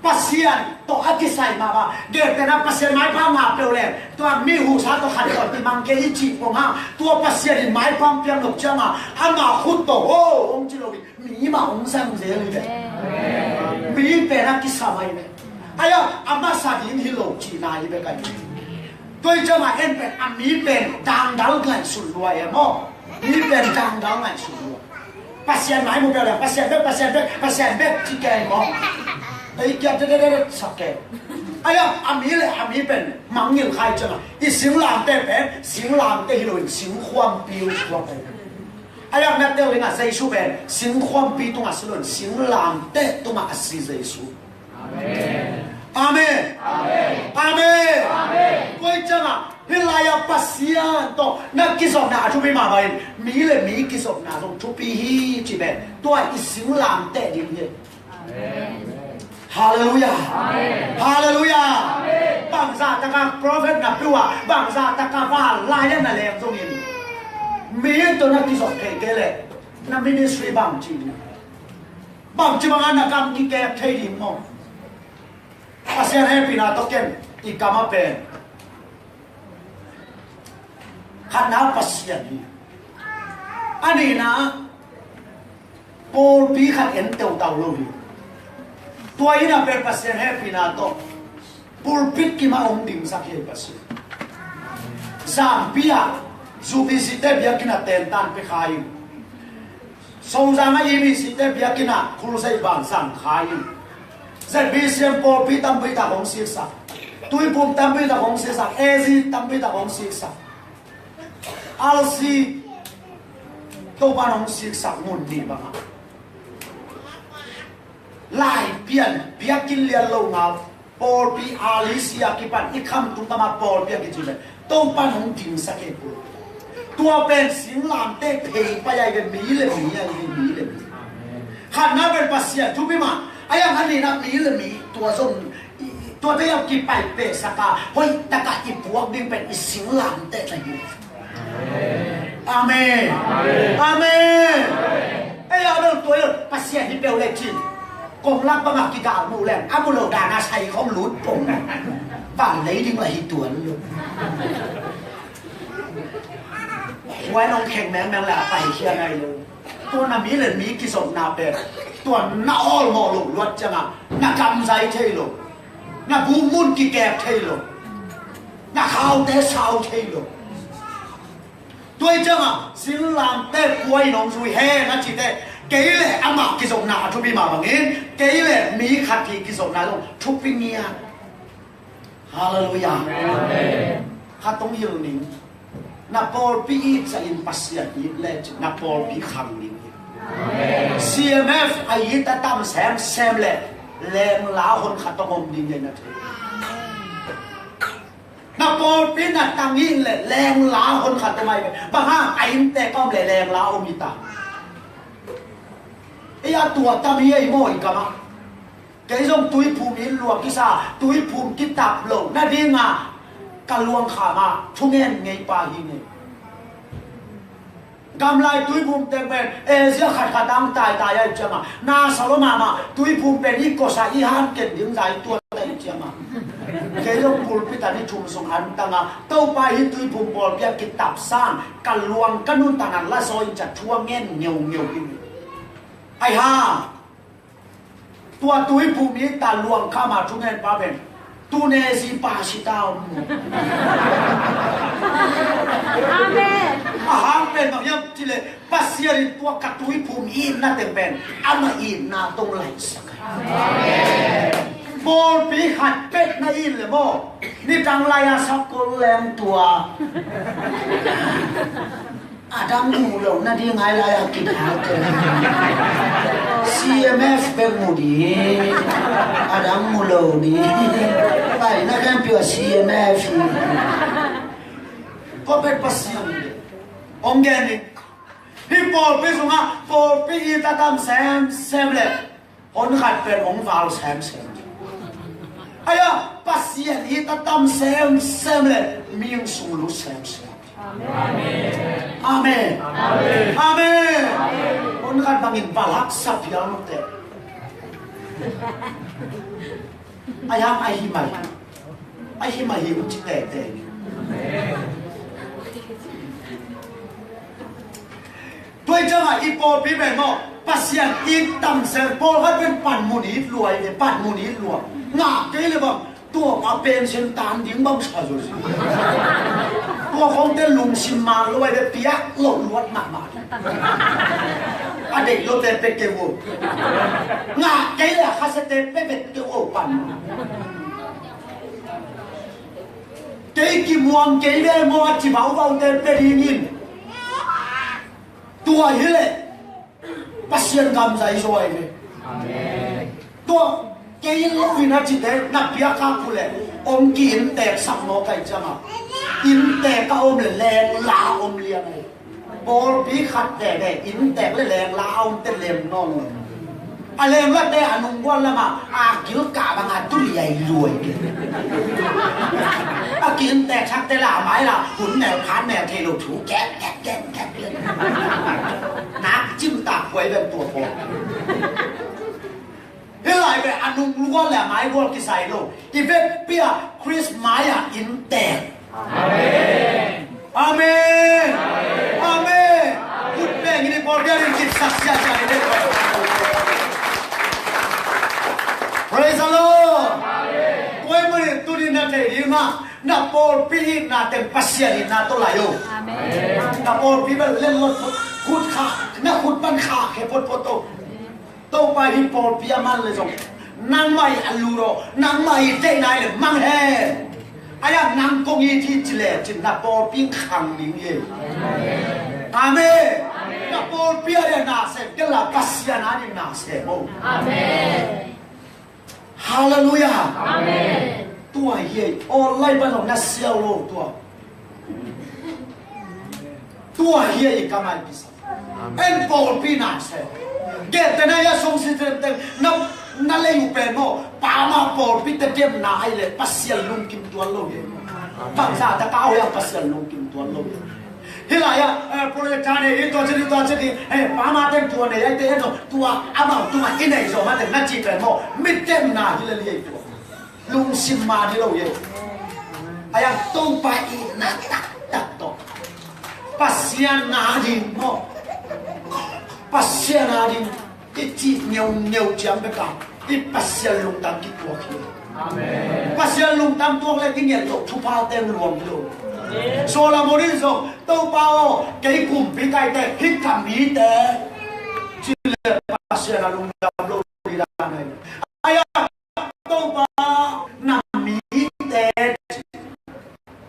pasien to akisai mama gertena pasien mai pam ma peule to mi hu sa to khan to ti mang ke chi ko nga to pasien mai pam pian lok changa ama khut to ho ong chi lo mi ma ong sang je li de mi pe na ki sa mai ne aya ama sa din hi lo chi na hi be kai tôi cho mà emเป็นอันนี้เป็นดังดาวกันสุดรวยอะโมนี่เป็นดังดาวกันสุดรวยภาษาไหนมุกอะไรภาษาเบ็ดที่แกมองไอ้แกจะสักแกไอ้อันนี้เลยอันนี้เป็นมังยิงใครจะมาอีสิงหลามเต้เป็นสิงหลามเต้ฮิโรสิงความปิวตัวไปไอ้แม่เต้เลยนะใจสู้เป็นสิงความปิวตัวมาสลุนสิงหลามเต้ตัวมาสิใจสู้อาเมนอาเมนอาเมนอาเมนก็จังอ่ะเวลาอย่าปัสยานโตนักกิจสนาทุบีมาไปมีเลยมีกิจสนาตรงทุบีฮีจีเบตัวอิสิงลามเตดินเยฮาเลลูยาฮาเลลูยาบางซาตะกาโปรเฟตนับดูว่าบางซาตะกาว่าลายนั่นแหละตรงนี้มีตัวนักกิจสนาเกเลยนักมินิสทรีบางจีบางจีบางนักการกิจแก่เทดิมมองpasien happy na token ikama pen khana pasien ni ani na por pi khat en teu tau lo hi tua ina pen pasien happy na to por pit ki ma ong dim sak he pasien Zambia zu visite bia kina ten tan pe khai so zanga yi visite bia kina khul sai bang sang khai Zat bisiam por pi tam pi ta hong sik sa tui pum tam pi ta hong sik sa ezi tam pi ta hong sik sa alsi to ban hong sik sa mun ni ba lai pian kin lian lo ngau por pi alisia ki pan ikham tum tama por pi ki chile to pan hong ting sa ke pu tua pen sing lam te phei pa yai ge mi le khan na ben pasia tu bi ma ayang hani na mi le mi tua zong tua te yang ki pai pe saka hoi taka i puak ding pen i sing lam te la yu amen amen ai ya do tua yo pasia hi pe le chin kong lak ba ma ki ga mu le amu lo da na sai khom lut pong ba lấy ding la hi tuan luไว้น้องแข่งแมงละไปเชียร์ไงเลยตัวน่ะมีเลยมีกิสบนาเป็ดตัวน่ะอ้อลมอลุรถจังอ่ะน่ะกำใจใช่หรอน่ะบูมุนกิแกบใช่หรอน่ะข้าวเตะชาวใช่หรอตัวจังอ่ะสิงลามเตะป่วยน้องซุยเฮนะจิเตะเกยเลยอามากิสบนาทุบีมาบางเงินเกยเลยมีขัดที่กิสบนาลงทุบีเงียฮาเลลูยาข้าต้องยืนนิ่งนับปอลปีจะอินปัสยาอีเล่นับปอลปีขังนิ่ง CMF ไอ้ยิตาตั้มแซมเล่แรงล้าคนขัดต้องอมดิ่งเลยนะเธอนับปอลปีนัดตั้งยิ่งเล่แรงล้าคนขัดทำไมบางห้าไอ้แต่ก็ไม่แรงล้าอมิตาไอ้ยาตัวตั้มยี่ไอ้โม่อีกมั้งแกส่งตุยภูมิหลวงกิซาตุยภูมิกิตับหลงนั่นดีงากันลวงขามาทุ่งเงินไงปาหินกำไรตุยภูมิเต็มเป็นเอเชียขัดดังตายยัยเจ้ามานาสโลมาตุยภูมิเป็นอีกก็สายฮันเก่งยิ่งใหญ่ตัวแต่เจ้ามาเกี่ยวกับปูพิตานิชุมสงหันตังอ่ะเต้าไปหิตุยภูมิบอลเปียกิตับสร้างกันลวงกันนุ่นตังนั้นละซอยจัดทั่วเงินเงียวกินไอ้ห่าตัวตุยภูมิตาลวงเข้ามาทุ่งเงินป้าเป็นตูเนซีปาชิตาวอาเมนอาหารเป็นแบบนี้ที่เลยปัสยาริตัวกัตุยภูมิอินน่าเต็มเป็นอามาอินน่าตรงไหลสักโบลปีขัดเป็ดน่าอินเลยโบนี่จังไรอะสักคนแรงตัวอาดังมูเหล่านั่นที่ไงไรอะกินหาเจอ CMF เป็นมูดีอาดังมูเหล่านี้ไปนั่นแค่เพียง CMF ก็เป็นภาษาเนี่ยองค์เงี้ยนี่พอไปส่งอ่ะพอไปอีตาตามแซมเลยคนขัดเป็นองค์ฟาวแซมไอ้ยะภาษาอีตาตามแซมเลยมีอย่างสูงลุแซมAmen. Amen. Amen. Amen.คนขัดบางอินบาลักสับยามเตะ ayam ai hiu chỉ tệ tôi cho mà ipo pi bè mo pasien in tam sen pol hatเป็นปั่นมุนีรวยเนี่ยปั่นมุนีรวยงาเกเลยบ่ตัวมาเป็นเส้นตามดิ้งบ้างชาจุสิตัวของเต้ลุงชิมมารวยเปียกหลดลวดมากอะเด็กโลเตเปเกวูงาเกเลยคาสเตเปเปเกวูปั่นเกกิมวงเกเลยมัวจิบ่าวเตเปรีนินตัวเฮเลยปัสยันกำใจช่วยเลยตัวเกี่ยงวินาทีเด็กนับเพียกาคุเลยอมกินแตกสับโนไก่จะมาอินแตกก็อมแรงลาอมเลี้ยงเลยบอลปีขัดแต่อินแตกแรงลาอมเต็มเล่มนองอะไรว่าแต่อนุวัลละมาอากิลกาบางอาตุลีใหญ่รวยอากินแตกชักแต่ละไม้ละหุ่นแนวคานแนวเทโลถูแกะเลยนักจิ้มตาหวยแบบตัวโปเฮ้ยไรแบบอนุวัลละไม้วัลกิไซโลอีเวเปียคริสไม้อะอินแตกอาเมนพูดแม่งนี่พอเรียนกิจสักยาใจได้ไหมPraise the Lord. Kau mana tu di nanti lima, nak pol pilih nak tempasian nak tolayo. Nak pol pilih lelot kut kha, nak kut pan kha kepot poto. Tau pagi pol pilih man lezong. Nang mai aluro, nang mai day nai le mang he. Ayah nang kong ye ti jile, jin nak pol pilih khang ling ye. Amen. Nak pol pilih dia nak se, kelah kasihan ada nak se. Amen. Hallelujah. Amen. Tua ye, online balong nasiau lo tua. Tua ye ikamai bisa. En Paul pinase. Get na ya song si tem na le yu pe mo. Pa ma Paul pite tem na ai le pasial lung kim tua lo ye. Bang sa ta kau ya pasial lung kim tua lo ye. Hilaya proletane itu jadi pama tem tua ne ya te tua amau tua inai so ma te na chi pe mo mitem na hilali itu lung simma ni lo ye ayang tong pa ina tak to pasian na di mo pasian na di ti nyau jam be ka ti pasian lung tam ki tua ki amen pasian lung tam tua le ki nge lo thu pa tem luang lo Solomon so tau pao cái cùng bị cái tệ hít thầm ý tệ chỉ là pasien là lùng đập lô đi ra này ai tau pao nằm ý tệ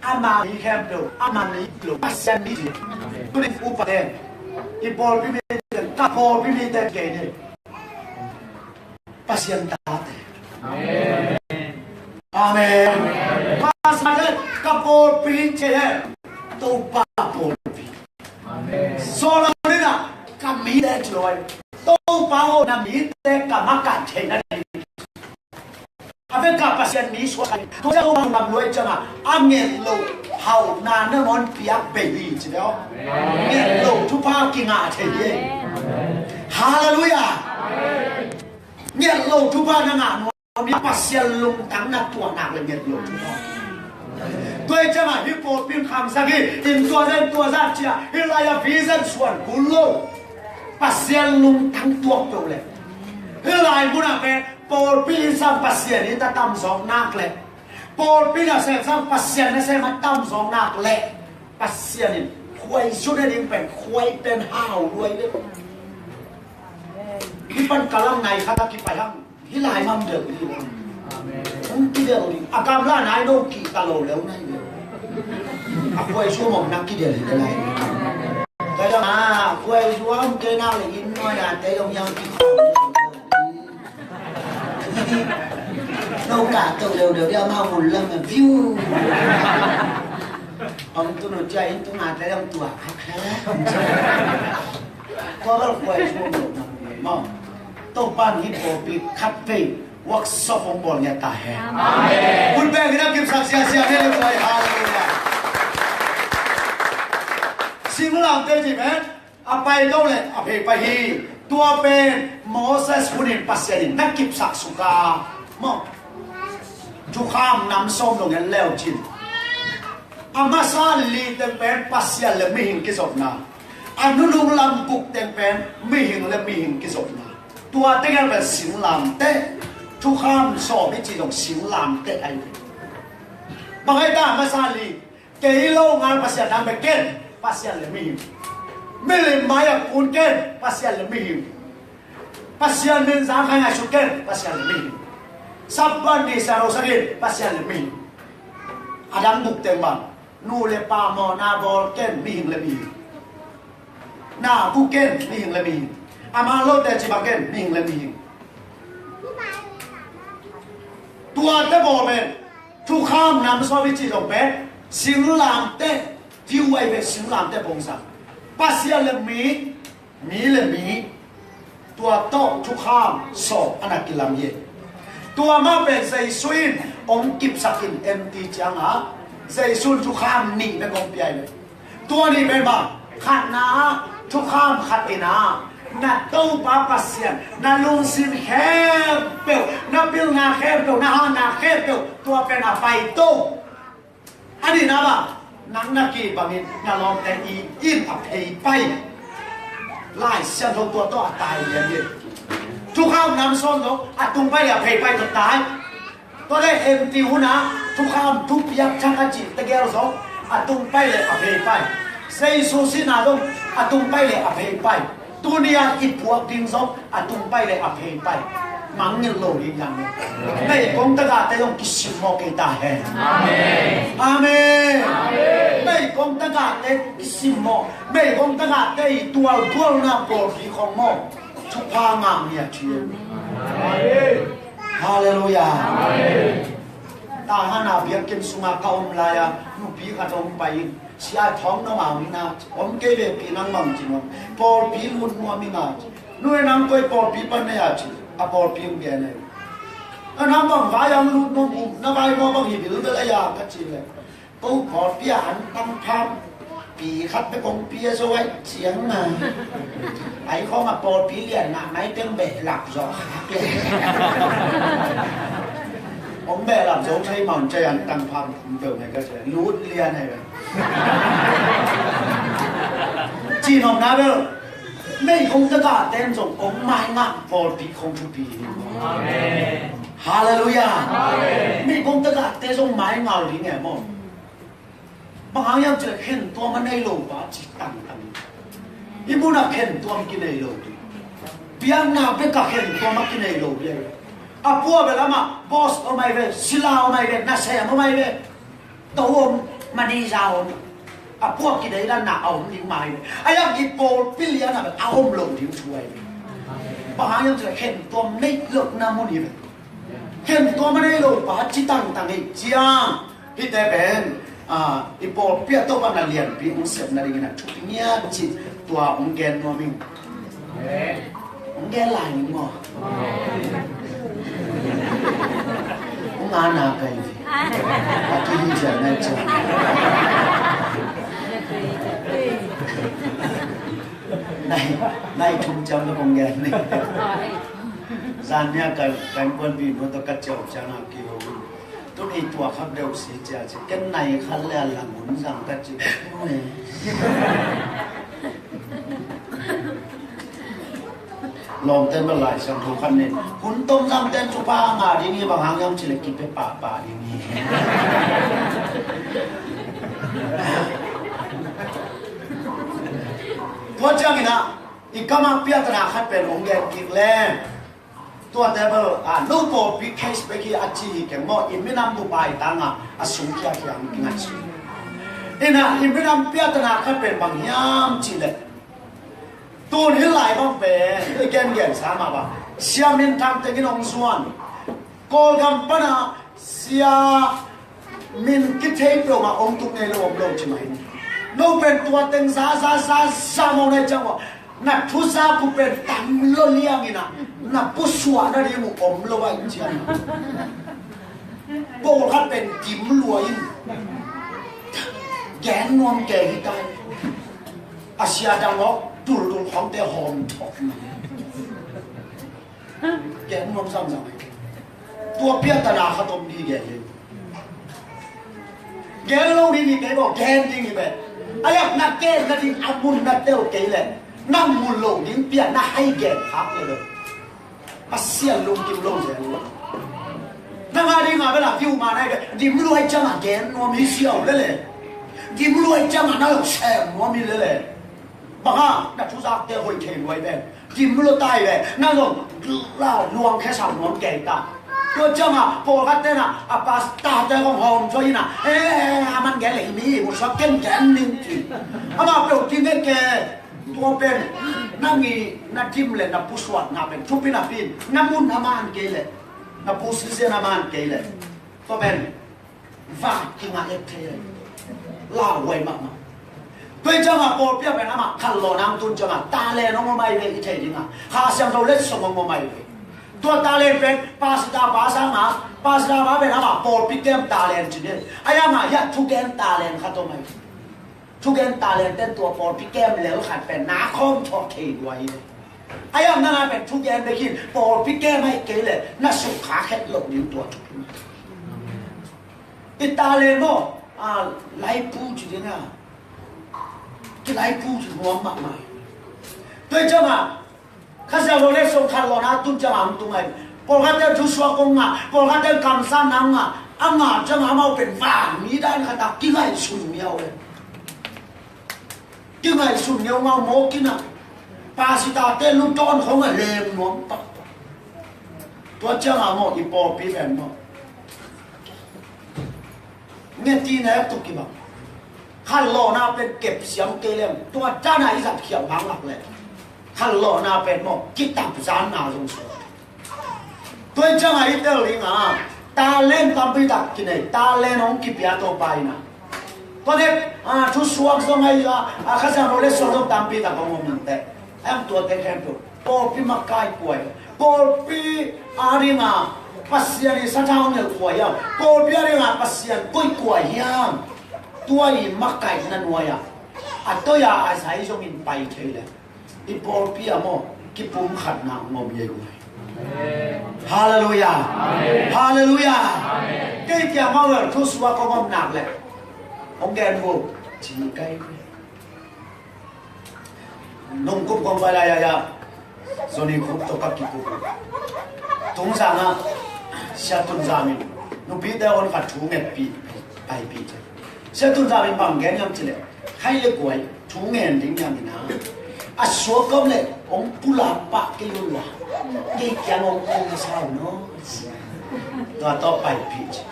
ama ý khem đồ ama ý đồ pasien ý tôi đi phụ phật cái bol bị bị cái bol bị tệ cái này pasien ta tệ Amen. Pasal kapol pinche tu papol. Amen. Soalnya ni na kami dah joy. Tu pao nami dah kamakan cina ni. Apa kapasian ni suai. Tu jangan orang namloi cina. Amen lo hau na mon piak baby cina. Amen lo tu pao kinga cina. Hallelujah. Amen lo tu pao nanga. Ni pasal lung tang nak tua nak lagi lung. Tuai cuma hipot pin kham sagi in tua zat cia hilaya vision suan kulo pasal lung tang tua tu le. Hilai muna me pol pin sam pasal ni tak tam song nak le. Pol pin asal sam pasal ni saya matam song nak le. Pasal ni kuai sudah ni pen hau luai le. Kipan kalam nai kata kipayang. Hilai mam được đi. Không kia điều đi. À cam la nai đâu kỳ ta lồ léo này. À quay xuống một năm kia điều gì đây này. Cái đó mà quay xuống cái nào là in nói là cái ông nhau kỳ. Đâu cả tàu đều đeo mau một lần mà view. Ông tôi nói chơi tôi ngạt lấy ông tuổi. Có cái quay xuống một năm. Mong. Tau pan hipopi kafe workshop pun nyata hai. Amen. Ulpe kita kisah sia-sia ni lepas haleluya. Singulang terjadi men. Apa itu le? Apa hi? ตัวเป็นโมเสสคนนี้ปัสยานินักกิบสักสุกามอทุกข้ามนำส้มลงเงินแล้วจินอามาซาลีเต็มเป็นปัสยาเลไม่หิงกิศบนาอนุลุงลำกุกเต็มเป็นไม่หิงและไม่หิงกิศบนาตัวเต็งเป็นสิงลำเตทุกข้ามสอบไม่จีตรงสิงลำเตไอบางไอ้ด้ามาซาลีเกี่ยวงานปัสยานำไปเก่งปัสยาเลไม่หิงไม่เลยมาอยากคุณเก่งปัสยาเลไม่หิงปัสยานินสามขณะชุกเก่งปัสยาเลไม่หิงสับบันดีสารสกิปัสยาเลไม่หิงอาดัมบุกเต็มบ้านนูเลปามอนาบอลเก่งไม่หิงเลยไม่หิงนากูเก่งไม่หิงเลยไม่หิงอามาโลเตจิบังเก่งไม่หิงเลยไม่หิงตัวเตบอลเป็นทุกข้ามนำสวิจิตรงเป็นสิงลามเตฟิวไว้เป็นสิงลามเตปงสังปัสยาเลมีเลมีตัวโตทุกข้ามสอบอนาคิลามเยตัวมาเป็นใจสุนองกิบสักินเอ็มตีจังอ่ะใจสุนทุกข้ามนิ่งเป็นกองเปียเลยตัวนี้เป็นบ้าขัดนาทุกข้ามขัดเอนานัดตู้ปาปัสยานัดลุงสินแคบเปียวนัดบิลนาแคบเปียวนัดฮานาแคบเปียวตัวเป็นอะไรตู้อันนี้นะบ้านักนักกีบางทีนักลองแต่อีอินอภัยไปไล่เส้นตัวตัวตายอย่างนี้ทุกข้ามนำส้นตัวอัดตุ้งไปอภัยไปตัวตายตัวได้เอ็มตีหัวนะทุกข้ามทุกยักษ์ชักจิตตะเกียร์สองอัดตุ้งไปเลยอภัยไปเซย์ซูซินาตงอัดตุ้งไปเลยอภัยไปตัวนี้อีพวกดิ้งสองอัดตุ้งไปเลยอภัยไปมังเงินโลดีอย่างนี้ไม่คงตะกาแต่ต้องกิสิโมกิตาเฮอาเมนอาเมนไม่คงตะกาแต่กิสิโมไม่คงตะกาแต่ตัวพวกน่าโกรธที่ของโมทุกพางามเนี่ยเชื่อฮาเลลูยาตาหน้าเบียกินสุมาเกาอมลายนุปีกระทงไปเสียท้องน้ำมันนะผมเก็บไปปีนังมังจริงว่าพอปีลุนมัวมีนานู่นนั่งก็พอปีปันเนี่ยจีอาพอปีมเบียเนี่ยน้ำมันวายังลุนมังอุ้มน้ำมันมัวบางทีบิลเบลยาก็จีเลยปุ๊บพอปีหันตั้งพันปีคัดไปกงปีสวยเสียงมาไอ้ข้อมาพอปีเรียนนะไม่เป็นเบะหลับจอขาเลยผมเบะหลับจอใช้มันใจอันตั้งพันเดิมไงก็จะรู้เรียนให้เลยจีนของน้าเบลไม่คงจะกล้าเต้นส่งองค์ไม้งะพอปีคงทุกปีฮาเลลูยาไม่คงจะกล้าเต้นส่งไม้เงาหรือไงมั่งบางอย่างจะเห็นตัวมันในโลกว่าจิตตั้งอีบุญนักเห็นตัวมันกินในโลกเบียงนาเบกเห็นตัวมันกินในโลกเลยอาพัวเวลามาบอสเอาไม่เว้ศิลาเอาไม่เว้นักเสียเอาไม่เว้ตัวมันดีจาวอาพวกกินได้ด้านหน้าเอาดิ้งไม้ไอ้ยังกินโปลพิเลียนแบบเอาลงดิ้งช่วยบางอย่างจะเห็นตัวในโลกน้ำมันนี่เห็นตัวมันในโลกว่าจิตตั้งให้เจียงที่แต่เป็นอีโปเปียตัวมันเรียนปีอุ้งเสพนาฬิกาชุดนี้จิตตัวอุ้งแกนมัวมิงอุ้งแกนลายมั้งอุ้งงานอะไรที่นี่จะนั่นจะในทุ่มจำแล้วอุ้งแกนนี่จานเนี่ยกันคนบีบตัวกระจกจานาคิวตัวนี้ตัวขับเร็วสีจ้าจะกันในคันแล้วหลังหุ่นสั่งกระจิบลองเต้นมาหลายสังทุกคันเนี่ยหุ่นต้มสั่งเต้นชุบางาดีนี่บางครั้งยังเฉลยกินไปป่าดีนี่ตัวจังนี่นะอีกก็มาเปียตนาคัดเป็นองค์แกกินแล้วตัวเดบิลนูโปปีเคสไปกี่อาชีพแกงโมอินไม่นำดูไปต่างอ่ะสุ่มเขียงกินอาชีพนี่นะอินไม่นำเปียตนาคัดเป็นบางอย่างจีเลยตัวนี้หลายบางเป็นแกนสามาบ้าเสียมินทำแต่กินองส่วนโกลกัมปนาเสียมินคิดเทปลงมาองตุกในโลกใช่ไหมนูเป็นตัวเต็งซาโมในจังหวะนักทุสากูเป็นตัมโลเลียงนะนักผู้สวดนั่นเองมุอมโลว่าจริงโบเขาเป็นจิมรวยแกนนวมแก่ที่ตายอาเซียดังวะดูของแต่หอมทอก แกนมซ้ำๆตัวเปียตนาขตมดีแกเลยแกลงดีนี่แกบอกแกนจริงนี่แบบไอ้ยักนักแกนนักที่อาบุญนักเต้าแกเลยนั่งมุนลงดิ้งเปียน่าให้แกพักเลยมาเสียลงกินลงเสียเลยนั่งอะไรงาเวลาพิวมาได้เลยดิมรวยจังอ่ะแกนนัวมีเสียวเลยดิมรวยจังอ่ะน่าแฉมนัวมีเลยบ้านักทุจักเต้าหอยเข่งไว้แบบดิมรวยตายแบบนั่งลงล่าลวงแค่สามน้องแกตาตัวจังอ่ะโปรกัดเต้น่ะอ่ะปาสตาเต้ของหอมช่วยน่ะมันแกเลยมีมุสแกนแกนนิ่งจริงอามาเปล่าจริงแกตัวเป็นนั่งงี้นักจิมเลยนักผู้สวดนักเป็นทุบปีนักปีนักมุนอามันเกเลยนักผู้ศิษย์อามันเกเลยตัวเป็นว่ากินอะไรเทเลยล่าไว้มากๆตัวจังอ่ะโปรเปียเป็นอามาขันหล่อน้ำตุนจังอ่ะตาเลยน้องไม่เลยอีเทจริงอ่ะหาเสียงเราเล็ดส่งมาไม่เลยตัวตาเลนเป็นภาษาภาษาหมาภาษาบ้าเป็นอะไรโปรปิเกมตาเลนจริงๆไอ้ยังไงยัดทุกแกนตาเลนขัดตัวไม่ทุกแกนตาเลนเต้นตัวโปรปิเกมเหลวขัดเป็นนาคอมชอเคไว้ไอ้ยังนั่นเป็นทุกแกนไปกินโปรปิเกมไม่เกลเลยน่าสุขาแค่หลบนิ้วตัวทุกคนอิตาเลนโน่ไล่ปูจริงๆอ่ะที่ไล่ปูจริงหัวมากมายตัวจังอ่ะข้าเจ้าเราเล่นสงครามนะตุ้งจะมาตุ้งไงพอข้าเจ้าทุสวกงอ่ะพอข้าเจ้ากำซันนังอ่ะอ่างอ่ะจะมาเป็นว่างมีได้ขนาดกี่ไงสุนเมียวเลยกี่ไงสุนเมียวมาโมกินะภาษิตาเต้ลุต้นของมันเลมน้องปักตัวเจ้ามาโมอีปอปีแฟนโมเนี่ยตีไหนตุกิบังข้าหล่อน่าเป็นเก็บเสียงเกลียมตัวเจ้าไหนสัตว์เขียวพังหลักเลยขันหล่อนาเป็นหมอกกิตับจานนาลงสตัวจังไงเตอร์ลิงอ่ะตาเล่นตามไปดักกินไอ้ตาเล่นองกิบยาตัวไปนะตัวเด็กทุสวงสมัยข้าจะเราเล่นสวงตามไปดักของมันแต่แอมตัวเด็กแค่ตัวโปปีมาไกลป่วยโปปีอาริงอ่ะปัสยานิสัตว์เอาเนี่ยป่วยอ่ะโปปีอาริงอ่ะปัสยานกุ้ยป่วยยังตัวอีมาไกลนั่นวะอ่ะตัวยาอาศัยจงอินไปเฉยเลยอีปอลพี่อะโมกิปุ่มขัดนางงมเยกุยฮาเลลูยาฮาเลลูยาเกี่ยมาเวอร์ทุสวะก็งมหนักเลยองแกนโบจีไกนุ่งกุบกงไปเลยยาโซนี่คุบตกกิปุตุงสังอะเสียตุนจามินนุ่งปีเดียวคนขัดถุงเงินปีไปปีเสียตุนจามินบางแกนยังจิเลให้เล็กกวยถุงเงินดิ้งยังนะasokam le ong pula pa ke lula ke kyan ong sao no to to pai pitch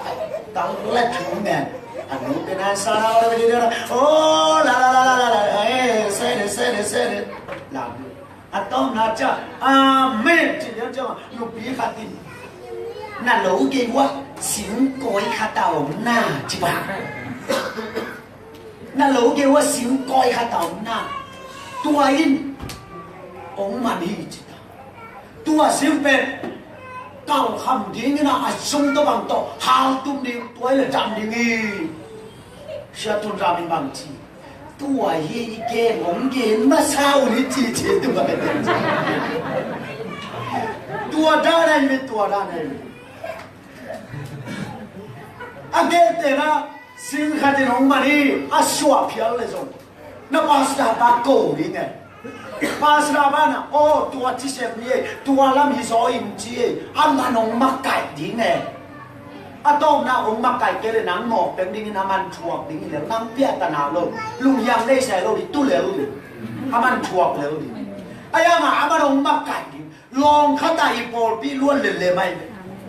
tang le thung men anu ke na sa na ora de oh la la la la la se la atom na cha amen chi ya cha lu pi khatin na lo ke wa sin koi khatao na chi ba na lo ke wa sin koi khatao naตัวอินองมันฮีจิตาตัวสิเป็นเก่าคำดิ้งนะอาชุมตัวบางตัวหาวตุ้มดิ้งตัวเลยจำดิ้งเชื่อตุนรามินบางทีตัวฮีเกงงเกนมาเช้านี่จีเจตัวเป็นตัวด้านไหนไม่ตัวด้านไหนอันเดียวแต่ละสิ่งขัดองมันฮีอาชัวเพียงเลยส่ง那巴斯拉巴狗的呢？巴斯拉巴呢？哦，多这些呢，多那米少银子，俺们农马改的呢。ต้องนะองค์มาไก่เกลือหนังหมอกเป็นดิ้งน้ำมันชวกดิ้งเหลืองน้ำเปียกตะนาโลลุงยังได้ใส่โลดิตู้เหลวดิน้ำมันชวกเหลวดิไอ้ยังอามันองค์มาไก่ดิลองข้าตาอีโปลปีล้วนเลยไหม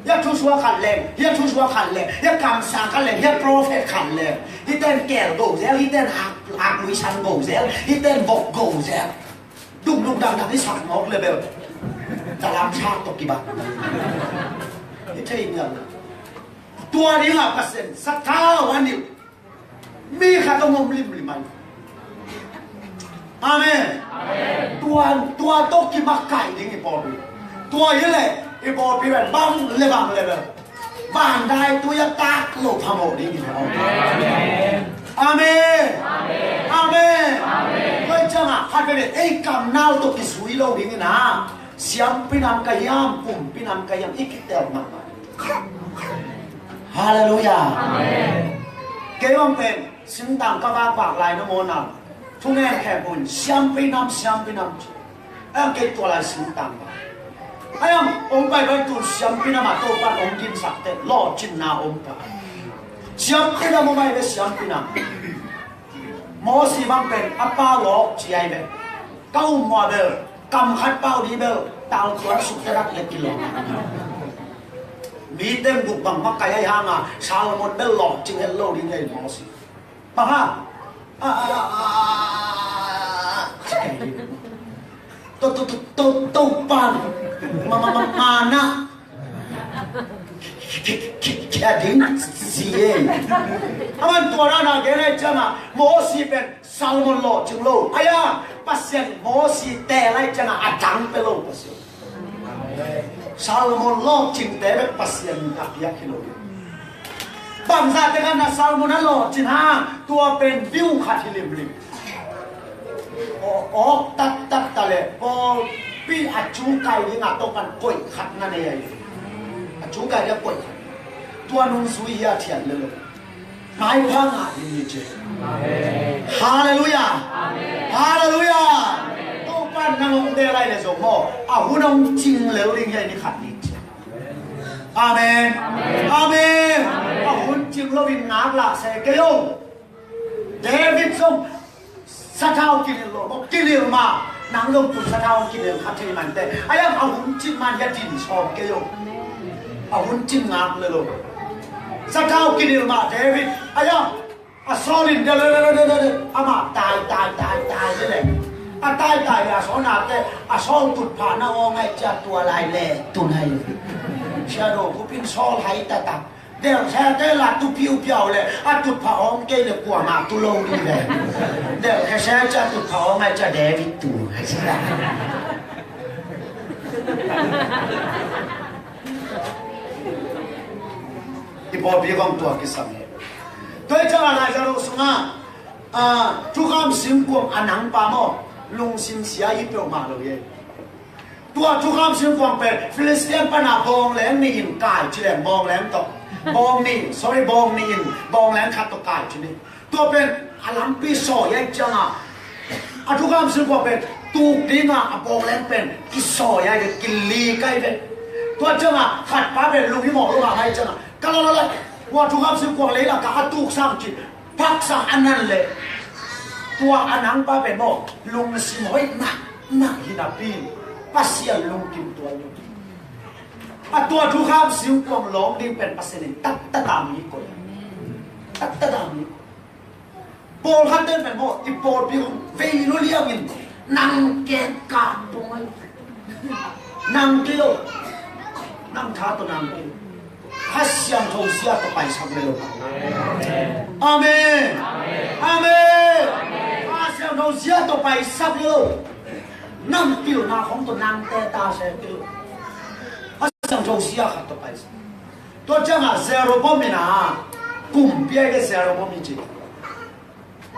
ยาทุสวขันแรงยาทุสวขันแรงยากำสังขันแรงยาโปรเฟสขันแรงที่เต้นแก่โกเซลที่เต้นหักวิชันโกเซลที่เต้นบอกโกเซลดุมดังที่สักงอกเลยแบบจะล้ำชาติตกกี่บาทที่ใช่เงินตัวนี้ละเปอร์เซ็นต์สักเท่าวันนี้มีข้าต้องงมริมริมันอาเมนตัวตกกี่มาไก่ดิ้งอีปอบีตัวยี่เลยอีปอบีแบบบังเลยแบบบางได้ตัวยาตากโลภโมดิ้งอีปอบีอาเมนเฮ้ยจังอ่ะฮัทเป็นไอ้กำนาวตกกี่สุยโลดิ้งนะ siam pinam kayam kum pinam kayam ikitel mama haleluya amen kayam pen sintang kawak bak lai na mona tungai kebun siam pinam ayam ke tua lai sintang ayam ompai bantu siam pinam atau pan omjin sakte lo jinna ompa siam pinam omai be siam pinam mô si băng bền áp bao lỗ chỉ ai bền câu mò bền cầm khát bao đi bền tao cuốn sụp ra đắt lên kilo mỹ tên gục bằng mắc cái hang à sao một bền lọ chừng hết lâu đi ngay mô si bằng ha tô pan mà na kia đỉnh gì aman tua na cái này chăng mô si bên salmon lo chừng lâu aya pasien mô si tè lại chăng trắng pe lâu pasien salmon lo chừng tè bên pasien đặc biệt kilo bằng ra thế kan salmon lo chừng ha tua bên view khát hilim lim tắt lệ pi chú cái đi ngã tông kan quậy khát na này chú cái đi quậy tua nung suy ya thiệt lệ mai khoang à đi chơi hallelujah hallelujah tô pan năng ông đề lại là giống mò hú nông chinh lếu linh này đi khát đi amen amen hú chinh lô bin ngáp là sẽ kêu David xong sát thao kinh lô một kinh liều mà năng lông tụt sát thao kinh liều khát thì mình thế ai em hú chinh man ya chinh so kêu hú chinh ngáp lô sát thao kinh liều mà David ai em solin ama tai thế này tai là số nào thế sol tụt phá nó ô ngay cha tua lại lệ tuần hay cha đồ cũng pin sol hay ta đều xe thế là tu piu lệ tụt phá ông kia là quả mà tu lâu đi về đều cái xe cha tụt phá ông ngay cha David tu hay sao thì bỏ bia con tua cái sao tôi cho là lại rồi xuống chú khám xin quăng anh nắng pa mò lung xin xia ít biểu mà rồi tua chú khám xin quăng về Philistine pa na bong lén mi in cài chỉ lén bong lén tọ bong mi sorry bong mi in bong lén khát tọ cài chỉ đi tua bên anh làm pi sỏi ấy chăng chú khám xin quăng về tu đi bong lén bên cái sỏi ấy cái lì cái về tua chăng khát pa về lung cái mỏ lúc nào hay chăng cái loว่าทุกคำสิ่งของเลยล่ะกาตุกสร้างจิตพักสร้างอันนั้นเลยตัวอันนั้นป้าเป็นโมลุงสิมอยหนักหินาปีป้าเสียลุงกินตัวลุงตัวทุกคำสิ่งของหลงนี่เป็นปัสสาวะตัดตามนี้ก่อนตัดตามนี้โปลคันเดินเป็นโมอีโปลพี่เวลุเลียมินนั่งแกะกาดตรงนั้นนั่งเกลียวนั่งท้าตัวนั่งเกลียวข้าเสียงโทเสียต่อไปสักเร็วอาเมนอาเมนข้าเสียงโทเสียต่อไปสักเร็วนั่งกิวนาของตัวนั่งแต่ตาเสียกิวข้าเสียงโทเสียขัดต่อไปตัวเจ้าเซโรบอมินะกลุ่มเปียกเซโรบอมิจิ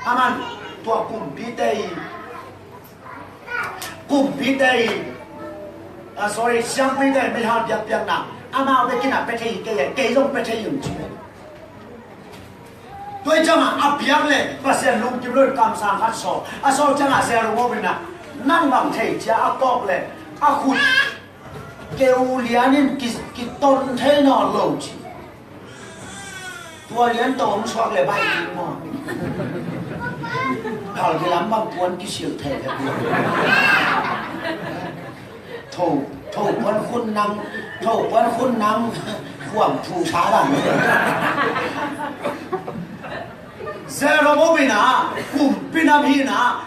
อามันตัวกลุ่มปีเตยsorry 相比的没好别难阿妈我今日白天几种白天用住对正阿别咧发现龙金轮काम sang hát so so正xe rồi bên nè năng bằng thể cha cọp咧khụt kêu liền nên cái tôn thế nó lâu chỉ tua liền tôm xoạc lại bay đi mà kalau cái lắm bằng cuốn cái siêu thể thầu quân khuôn năng quảng thù xá đẳng zero bố bình cùng pinam hi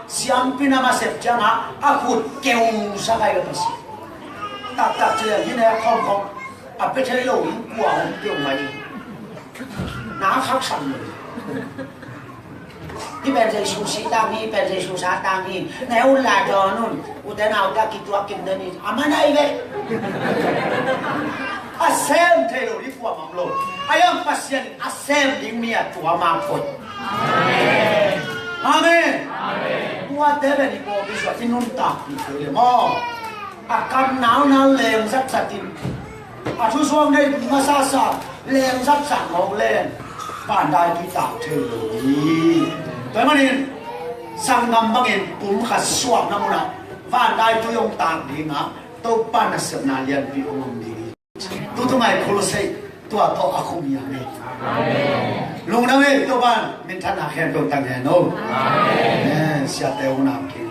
siam pinam sep chăng khụt kêu sa gai cái gì tạc chơi như này không biết thấy lâu những quả không kiểu mày ná khác sẵn rồiที่เป็นใจสุสีตามนี้เป็นใจสุสาตามนี้แนวลาจอนุ่นอุตนาอุตากิตัวกินเดินนี่อามันไอ้เว้ยอาเซมเทโลที่ฟัวมังโลอายังปัสยันอาเซมดิ้งมีตัวมังคนอาเมนว่าเทเป็นอีโปกิสวาที่นุ่นตาที่เฟลมอ akan nao leng sat satin thu suang đây masasa leng sat sat ngọc lên bản đại tu tạo theo lối tới mà nên sang năm bằng in cũng khát suam năm nào bản đại tu用tạm đi ngã tu pan là sự nào liền bị ông đi tu mày Colossae tu à tu aku ni ane lung na me tu pan min thana khen tu tang he no siate ông nào kia